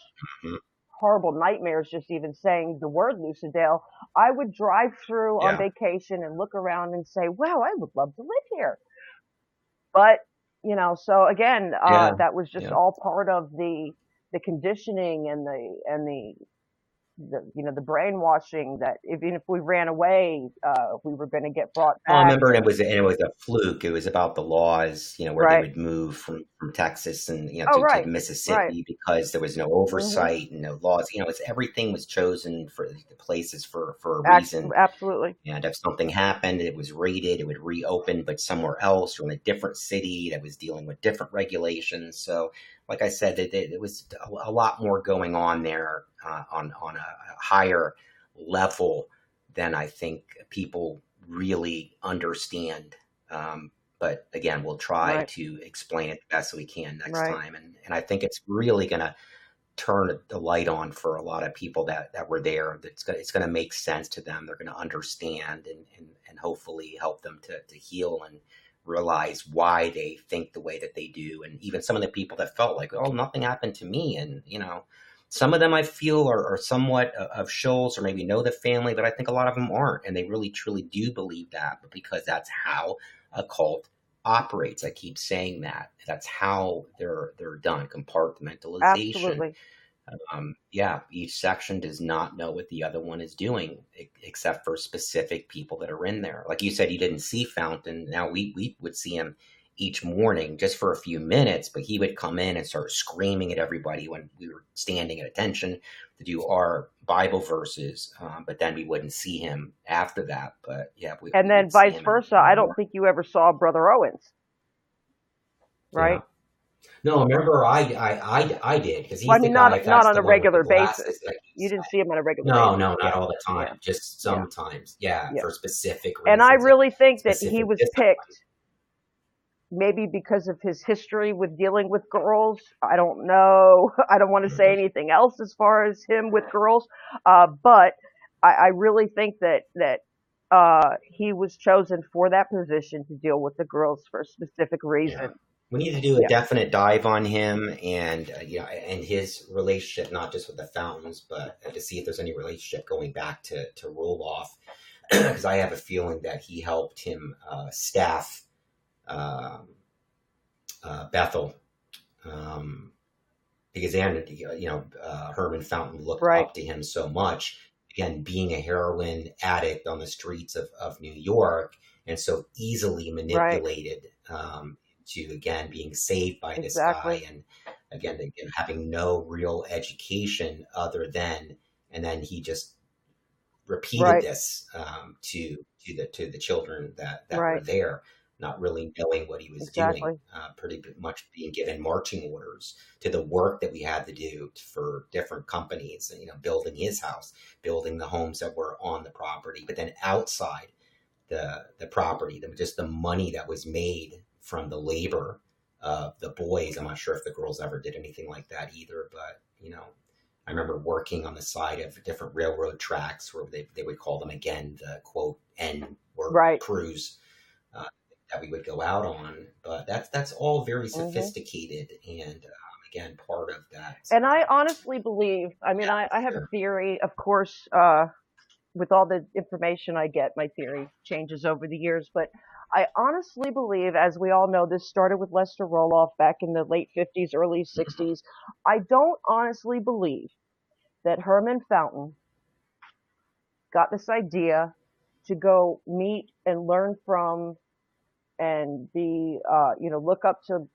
Mhm. horrible nightmares just even saying the word Lucidale. I would drive through on Yeah. vacation and look around and say, wow, I would love to live here. But, so again, Yeah. that was just Yeah. all part of the conditioning and the brainwashing that even if we ran away, we were going to get brought Oh, I back. remember it was a fluke. It was about the laws, where they Right. would move from Texas and Oh, to right. Mississippi Right. because there was no Mhm. oversight and no laws. Everything was chosen for the places for a reason. Absolutely. And if something happened, it was raided, it would reopen, but somewhere else or in a different city that was dealing with different regulations. So, like I said, it was a lot more going on there on a higher level than I think people really understand. But again, we'll try Right. to explain it the best we can next Right. time. And I think it's really going to turn the light on for a lot of people that were there. It's going to make sense to them. They're going to understand and hopefully help them to heal and realize why they think the way that they do. And even some of the people that felt like, oh, nothing happened to me. And, some of them I feel are somewhat of shills or maybe know the family, but I think a lot of them aren't. And they really, truly do believe that, but because that's how a cult operates. I keep saying that. That's how they're done. Compartmentalization. Absolutely. Each section does not know what the other one is doing, except for specific people that are in there. Like you said, you didn't see Fountain. Now we would see him each morning just for a few minutes, but he would come in and start screaming at everybody when we were standing at attention to do our Bible verses. But then we wouldn't see him after that. But yeah, and then vice versa. I don't think you ever saw Brother Owens, right? Yeah. No, remember I did because he's the not guy. not on a regular basis. You didn't see him on a regular basis. No, not all the time. Just sometimes, for specific reasons. And I really think that he was picked maybe because of his history with dealing with girls. I don't know. I don't want to say anything else as far as him with girls, but I really think that he was chosen for that position to deal with the girls for a specific reason. Yeah. We need to do a definite dive on him and and his relationship, not just with the Fountains, but to see if there's any relationship going back to Roloff, because I have a feeling that he helped him staff Bethel, because Herman Fountain looked up to him so much. Again, being a heroin addict on the streets of New York, and so easily manipulated. To again being saved by this guy, and again having no real education other than, and then he just repeated this to the children that were there, not really knowing what he was doing, pretty much being given marching orders to the work that we had to do for different companies, and building his house, building the homes that were on the property, but then outside the property, just the money that was made from the labor of the boys. I'm not sure if the girls ever did anything like that either, but I remember working on the side of different railroad tracks where they would call them, again, the quote N word crews that we would go out on. But that's all very sophisticated and again part of that. And I honestly believe, I have a theory, of course. With all the information I get, my theory changes over the years, but I honestly believe, as we all know, this started with Lester Roloff back in the late 50s, early 60s. I don't honestly believe that Herman Fountain got this idea to go meet and learn from and be, look up to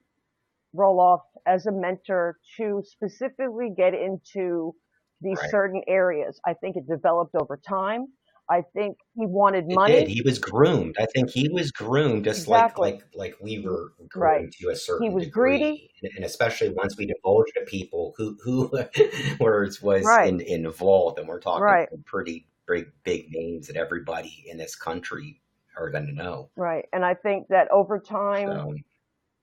Roloff as a mentor to specifically get into these certain areas. I think it developed over time. I think he wanted money. He was groomed. I think he was groomed just like we were groomed to a certain degree. He was greedy. And especially once we divulged to people who was involved, and we're talking some pretty big names that everybody in this country are going to know. Right. And I think that over time,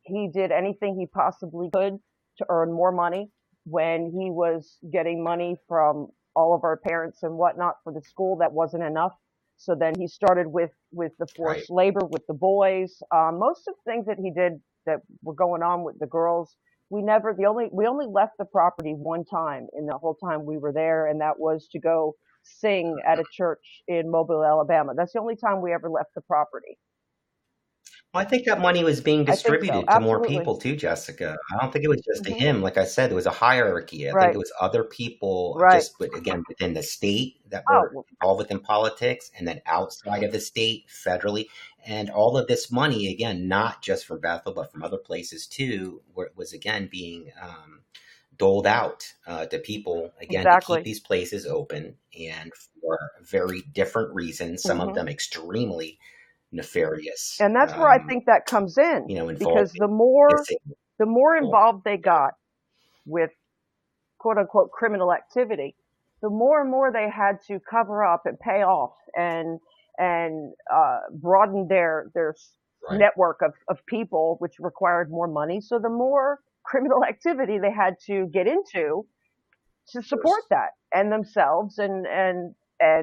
he did anything he possibly could to earn more money. When he was getting money from all of our parents and whatnot for the school, that wasn't enough. So then he started with the forced labor with the boys. Most of the things that he did that were going on with the girls, we only left the property one time in the whole time we were there, and that was to go sing at a church in Mobile, Alabama. That's the only time we ever left the property. Well, I think that money was being I think so. distributed to more Absolutely. people too, Jessica. I don't think it was just to Hmm. him. Like I said, there was a hierarchy. I think it Right. was other people Right. just, again, within the state that Oh, were involved within politics, and then outside of the state, federally. And all of this money, again, not just from Bethel, but from other places too, where it was, again, being doled out to people, again, to keep exactly. these places open and for very different reasons, some of Hmm. them extremely nefarious, And that's where I think that comes in, because involving the more missing people. involved they got with quote unquote criminal activity, the more and more they had to cover up and pay off and broaden their Right. network of people, which required more money. So the more criminal activity they had to get into to support First. that and themselves, and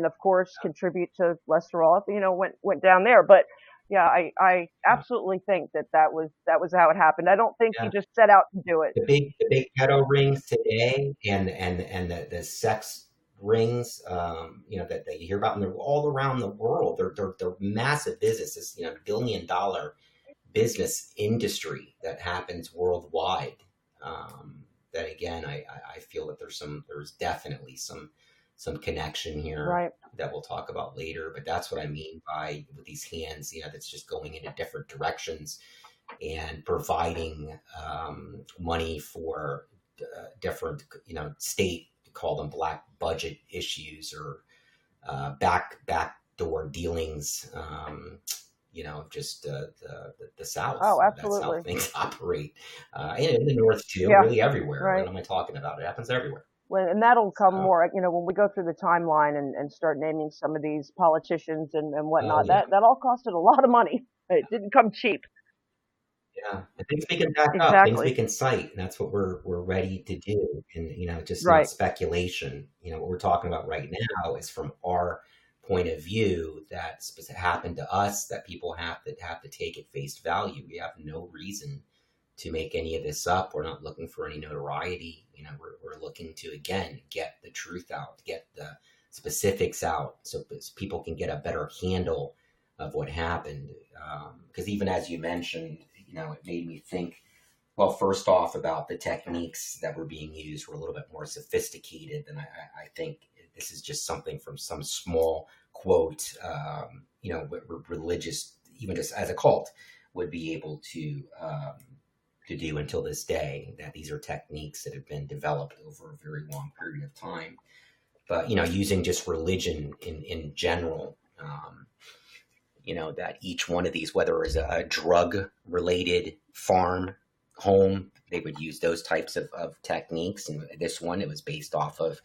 of course contribute to Lester Roth, went down there. But yeah, I Yeah. absolutely think that was how it happened. I don't think he Yeah. just set out to do it. The big pedo rings today, and the sex rings, that you hear about, and they're all around the world. They're massive businesses, $1 billion business industry that happens worldwide. That again, I feel that there's definitely some connection here Right. that we'll talk about later. But that's what I mean by with these hands, that's just going into different directions and providing money for different, state, call them black budget issues, or backdoor dealings. Just the South. Oh, That's how absolutely. things operate, and in the North too. Yeah. Really everywhere. Right. What am I talking about? It happens everywhere. And that'll come So, more, when we go through the timeline and start naming some of these politicians and oh whatnot. yeah, That all costed a lot of money. It didn't come cheap. yeah. And things we can back up, things we Exactly. can cite, and that's what we're ready to do. And just not Right. speculation. What we're talking about right now is from our point of view that's happened to us, that people have to take at face value. We have no reason to make any of this up. We're not looking for any notoriety. We're looking to, again, get the truth out, get the specifics out, so people can get a better handle of what happened. Because even as you mentioned, it made me think, well, first off, about the techniques that were being used were a little bit more sophisticated than I think. This is just something from some small quote, religious, even just as a cult, would be able to do until this day. That these are techniques that have been developed over a very long period of time. But using just religion in general, that each one of these, whether it was a drug related farm, home, they would use those types of techniques. And this one, it was based off of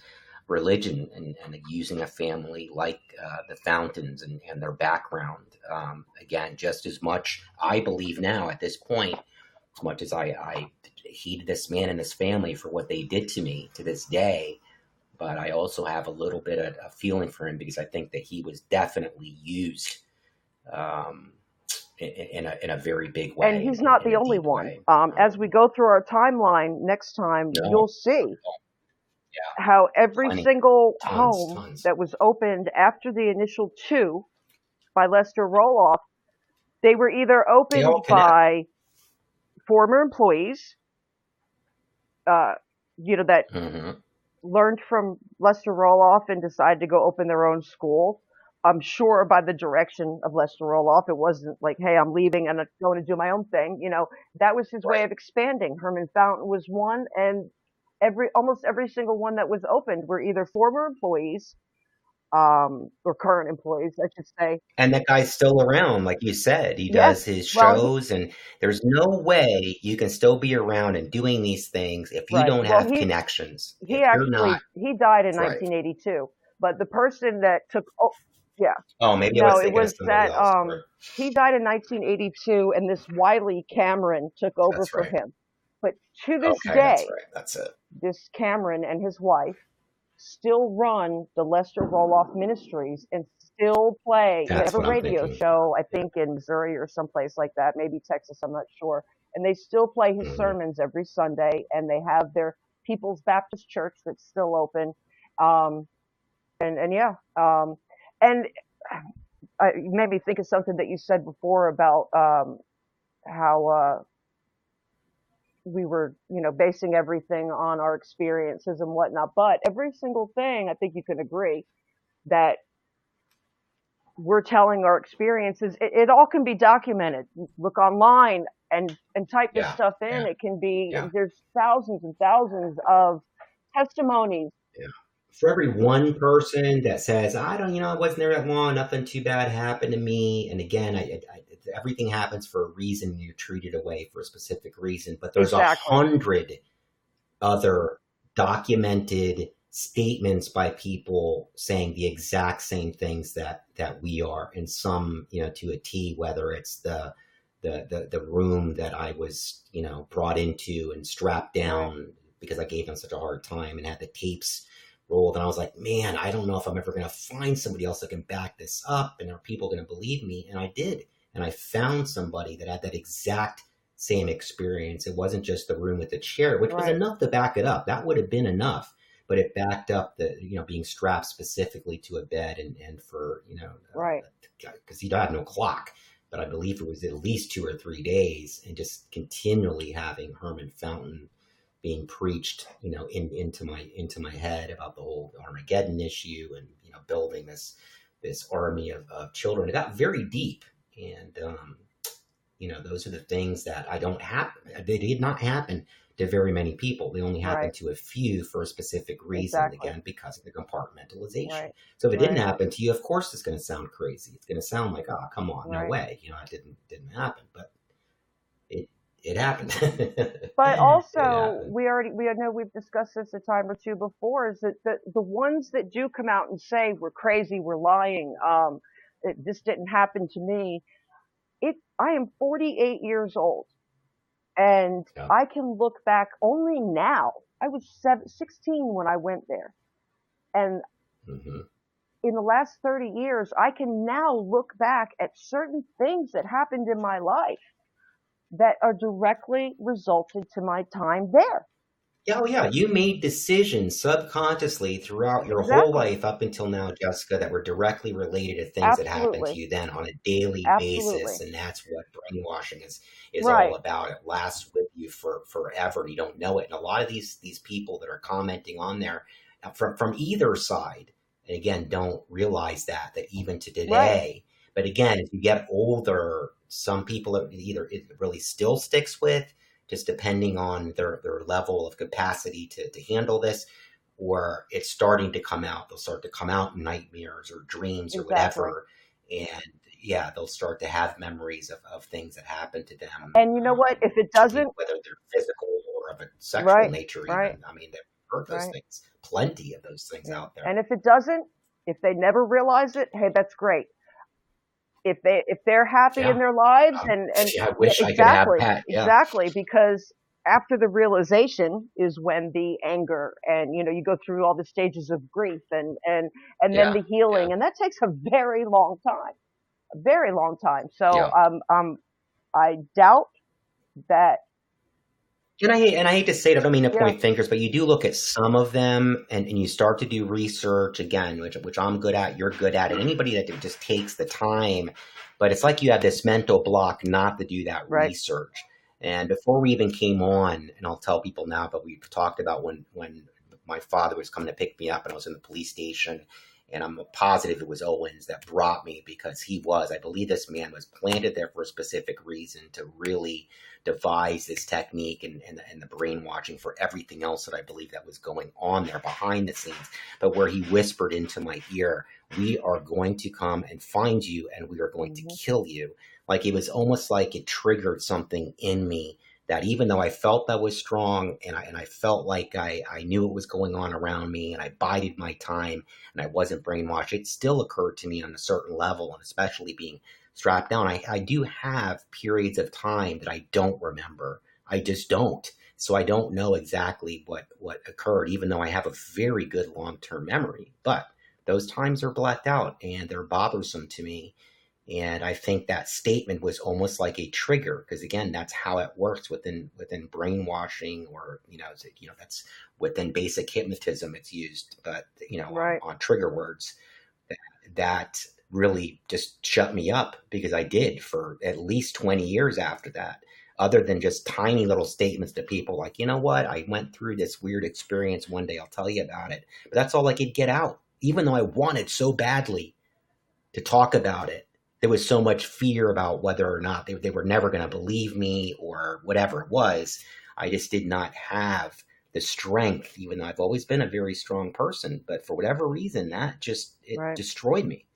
religion, and using a family like the Fountains, and their background. Again, just as much, I believe now at this point, as much as I hated this man and his family for what they did to me to this day, but I also have a little bit of a feeling for him, because I think that he was definitely used um, in a very big way, And he's not in the a only deep one. way. As we go through our timeline next time, No, you'll see yeah, how every plenty, single tons, home tons. that was opened after the initial two by Lester Roloff, they were either They opened all connect. by former employees, that Hmm. learned from Lester Roloff and decided to go open their own school. I'm sure by the direction of Lester Roloff. It wasn't like, hey, I'm leaving and I'm going to do my own thing. That was his way Right. of expanding. Herman Fountain was one, and almost every single one that was opened were either former employees, or current employees, I should say. And that guy's still around, like you said. He Yes. does his Well, shows, and there's no way you can still be around and doing these things if you right. don't Well, have connections. he If you're not he died in right. 1982, but the person that took, yeah, Oh, maybe I no, was it thinking of was somebody that, else. Right. he died in 1982, and this Wiley Cameron took over That's for right. him. But to this Okay, that's day, right. That's it. this Cameron and his wife still run the Lester Roloff Ministries and still play. They That's have a what I'm radio thinking. show, I Yeah. think in Missouri or someplace like that, maybe Texas, I'm not sure. and they still play his Hmm. sermons every Sunday, and they have their People's Baptist Church that's still open. Um, and yeah, and you made me think of something that you said before about how we were, basing everything on our experiences and whatnot. But every single thing, I think you can agree that we're telling our experiences. It all can be documented. Look online and type this Yeah, stuff in. yeah, It can be. yeah, There's thousands and thousands of testimonies. yeah. For every one person that says, I don't, I wasn't there that long, nothing too bad happened to me. And again, everything happens for a reason. You're treated away for a specific reason. But there's a Exactly. hundred other documented statements by people saying the exact same things that we are, and some, to a T, whether it's the room that I was, brought into and strapped Right. down because I gave them such a hard time and had the tapes rolled. And I was like, man, I don't know if I'm ever going to find somebody else that can back this up. And are people going to believe me? And I did. And I found somebody that had that exact same experience. It wasn't just the room with the chair, which was Right. enough to back it up. That would have been enough. But it backed up the, being strapped specifically to a bed and for, Right. because he had no clock. But I believe it was at least 2 or 3 days, and just continually having Herman Fountain being preached, into my head about the whole Armageddon issue, and building this army of children. It got very deep, and those are the things that I don't happen. They did not happen to very many people. They only happened Right. to a few for a specific reason, Exactly. again, because of the compartmentalization. Right. So if it didn't Right. happen to you, of course it's going to sound crazy. It's going to sound like, oh, come on, no Right. way. It didn't happen, but it happened. But It also, happened. we know we've discussed this a time or two before, is that the ones that do come out and say we're crazy, we're lying, this didn't happen to me. I am 48 years old, and Yeah. I can look back only now. I was 16 when I went there, and Hmm. in the last 30 years, I can now look back at certain things that happened in my life that are directly resulted to my time there. Yeah, oh yeah, you made decisions subconsciously throughout your whole Exactly. life up until now, Jessica, that were directly related to things that happened to Absolutely. you then on a daily basis, Absolutely. and that's what brainwashing is all Right. about. It lasts with you for forever. You don't know it, and a lot of these people that are commenting on there from either side, and again, don't realize that even to Right. today. But again, as you get older, some people either it really still sticks with, just depending on their level of capacity to handle this, or it's starting to come out. They'll start to come out in nightmares or dreams or Exactly. whatever. And yeah, they'll start to have memories of things that happened to them. And you know what? If it Certainly, doesn't, whether they're physical or of a sexual right, nature, right, even. I mean, they've heard those right. things. Plenty of those things Yeah. out there. And if it doesn't, if they never realize it, hey, that's great. If they're happy in Yeah. their lives, and I yeah, wish I could have exactly, that. Yeah. exactly, because after the realization is when the anger, and you go through all the stages of grief, and then Yeah. the Yeah. healing, and that takes a very long time, a very long time. So Yeah. I doubt that. And I hate to say it, I don't mean to Yeah. point fingers, but you do look at some of them, and you start to do research again, which I'm good at, you're good at it. Anybody that just takes the time, but it's like you have this mental block not to do that Right. research. And before we even came on, and I'll tell people now, but we've talked about when my father was coming to pick me up and I was in the police station, and I'm positive it was Owens that brought me, because I believe this man was planted there for a specific reason, to really devise this technique and the brainwashing for everything else that I believe that was going on there behind the scenes. But where he whispered into my ear, we are going to come and find you, and we are going to kill you. Like, it was almost like it triggered something in me, that even though I felt I was strong, and I felt like I knew what was going on around me, and I bided my time, and I wasn't brainwashed, it still occurred to me on a certain level, and especially being strapped down. I do have periods of time that I don't remember. I just don't. So I don't know exactly what occurred, even though I have a very good long-term memory. But those times are blacked out, and they're bothersome to me. And I think that statement was almost like a trigger, because again, that's how it works within brainwashing, or that's within basic hypnotism. It's used, but Right. on trigger words that really just shut me up, because I did for at least 20 years after that. Other than just tiny little statements to people like, you know what, I went through this weird experience. One day I'll tell you about it. But that's all I could get out, even though I wanted so badly to talk about it. There was so much fear about whether or not they were never going to believe me or whatever it was. I just did not have the strength, even though I've always been a very strong person. But for whatever reason, it Right. destroyed me.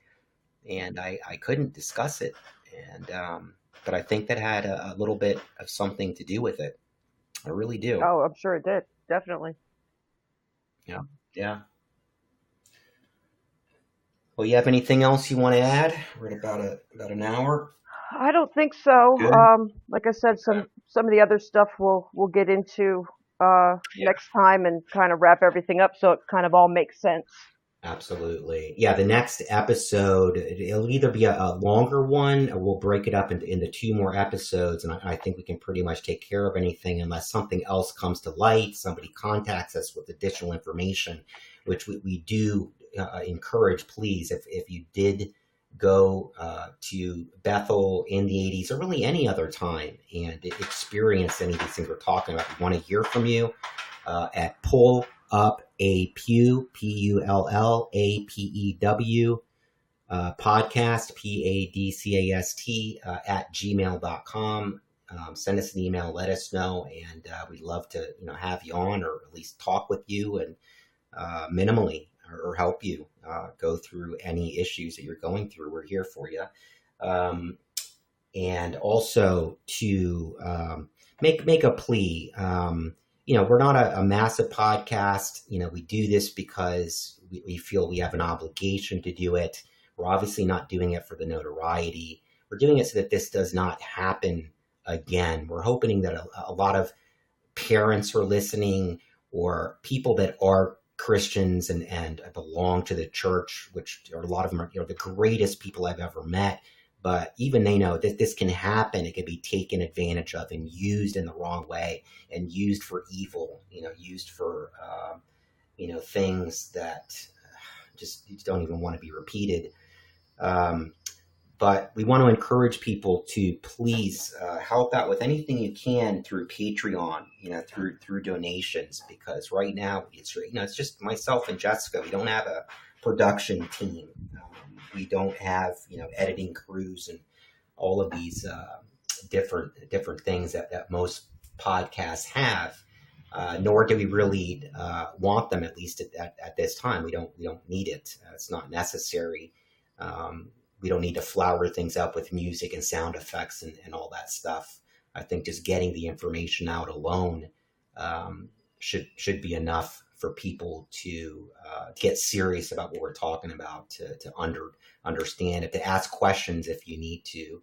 And I couldn't discuss it. And but I think that had a little bit of something to do with it. I really do. Oh, I'm sure it did. Definitely. Yeah. Yeah. Well, you have anything else you want to add? We're at about an hour. I don't think so. Good. Like I said, some of the other stuff we'll get into next time and kind of wrap everything up so it kind of all makes sense. Absolutely. Yeah, the next episode, it'll either be a longer one, or we'll break it up into 2 more episodes. And I think we can pretty much take care of anything unless something else comes to light, somebody contacts us with additional information, which we do encourage. Please, if you did go to Bethel in the 80s, or really any other time, and experience any of these things we're talking about, we want to hear from you at Pull Up a Pew, PULLAPEW, podcast, PADCAST, at gmail.com. Send us an email, let us know, and we'd love to have you on, or at least talk with you, and minimally or help you go through any issues that you're going through. We're here for you. And also to make a plea. We're not a massive podcast. We do this because we feel we have an obligation to do it. We're obviously not doing it for the notoriety. We're doing it so that this does not happen again. We're hoping that a lot of parents are listening, or people that are Christians and belong to the church, which a lot of them are the greatest people I've ever met. But even they know that this can happen. It can be taken advantage of and used in the wrong way, and used for evil, used for, things that just don't even want to be repeated. But we want to encourage people to please help out with anything you can through Patreon, through donations, because right now it's just myself and Jessica. We don't have a production team. We don't have, editing crews and all of these different things that most podcasts have. Nor do we really want them, at least at this time. We don't need it. It's not necessary. We don't need to flower things up with music and sound effects and all that stuff. I think just getting the information out alone should be enough for people to get serious about what we're talking about, to understand it, to ask questions if you need to,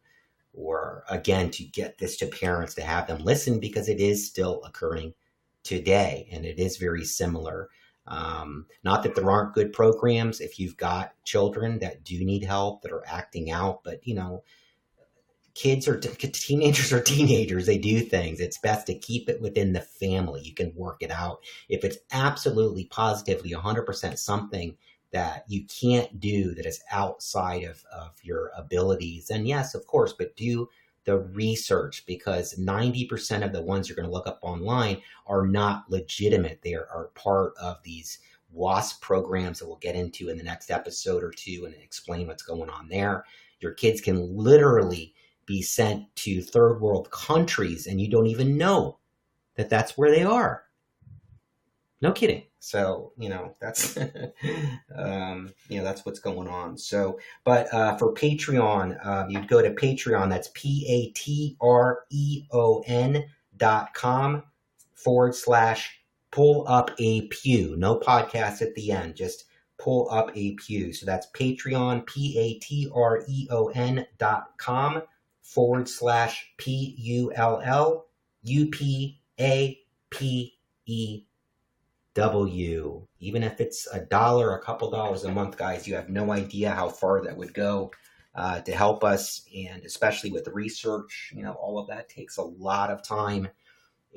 or again, to get this to parents, to have them listen, because it is still occurring today, and it is very similar. Not that there aren't good programs if you've got children that do need help, that are acting out, but teenagers are teenagers. They do things. It's best to keep it within the family. You can work it out. If it's absolutely positively 100% something that you can't do, that is outside of your abilities, then yes, of course, but do the research, because 90% of the ones you're going to look up online are not legitimate. They are part of these WASP programs that we'll get into in the next episode or 2 and explain what's going on there. Your kids can literally be sent to third world countries, and you don't even know that that's where they are. No kidding. So, that's, that's what's going on. So, but for Patreon, you'd go to Patreon. That's patreon.com/pull up a pew. No podcast at the end, just pull up a pew. So that's Patreon, patreon.com/PULLUPAPEW. Even if it's $1, a couple dollars a month, guys, you have no idea how far that would go to help us, and especially with research, all of that takes a lot of time.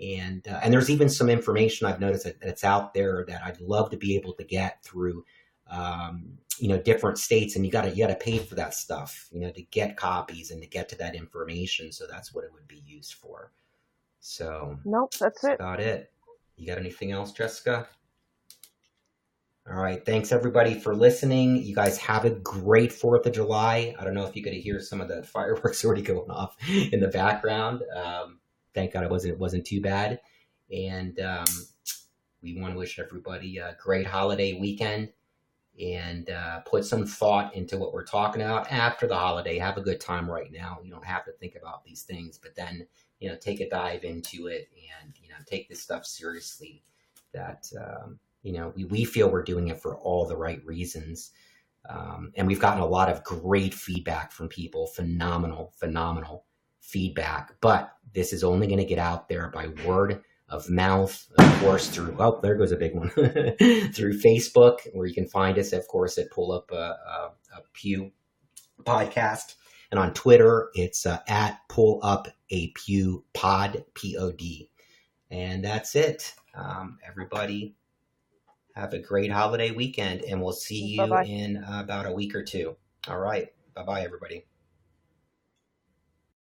And there's even some information I've noticed that's out there that I'd love to be able to get through, different states, and you gotta pay for that stuff, to get copies and to get to that information. So that's what it would be used for. So Nope, that's it. about it. You got anything else, Jessica? All right. Thanks everybody for listening. You guys have a great 4th of July. I don't know if you could hear some of the fireworks already going off in the background. Thank God it wasn't too bad. And we want to wish everybody a great holiday weekend, and put some thought into what we're talking about after the holiday. Have a good time right now. You don't have to think about these things, but then, take a dive into it, and, take this stuff seriously. That, we feel we're doing it for all the right reasons. And we've gotten a lot of great feedback from people, phenomenal feedback, but this is only going to get out there by word of mouth, of course, through, there goes a big one, through Facebook, where you can find us, of course, at Pull Up a Pew Podcast. And on Twitter, it's at Pull Up a Pew Pod, Pod. And that's it. Everybody have a great holiday weekend, and we'll see you Bye-bye. in about a week or two. All right. Bye-bye, everybody.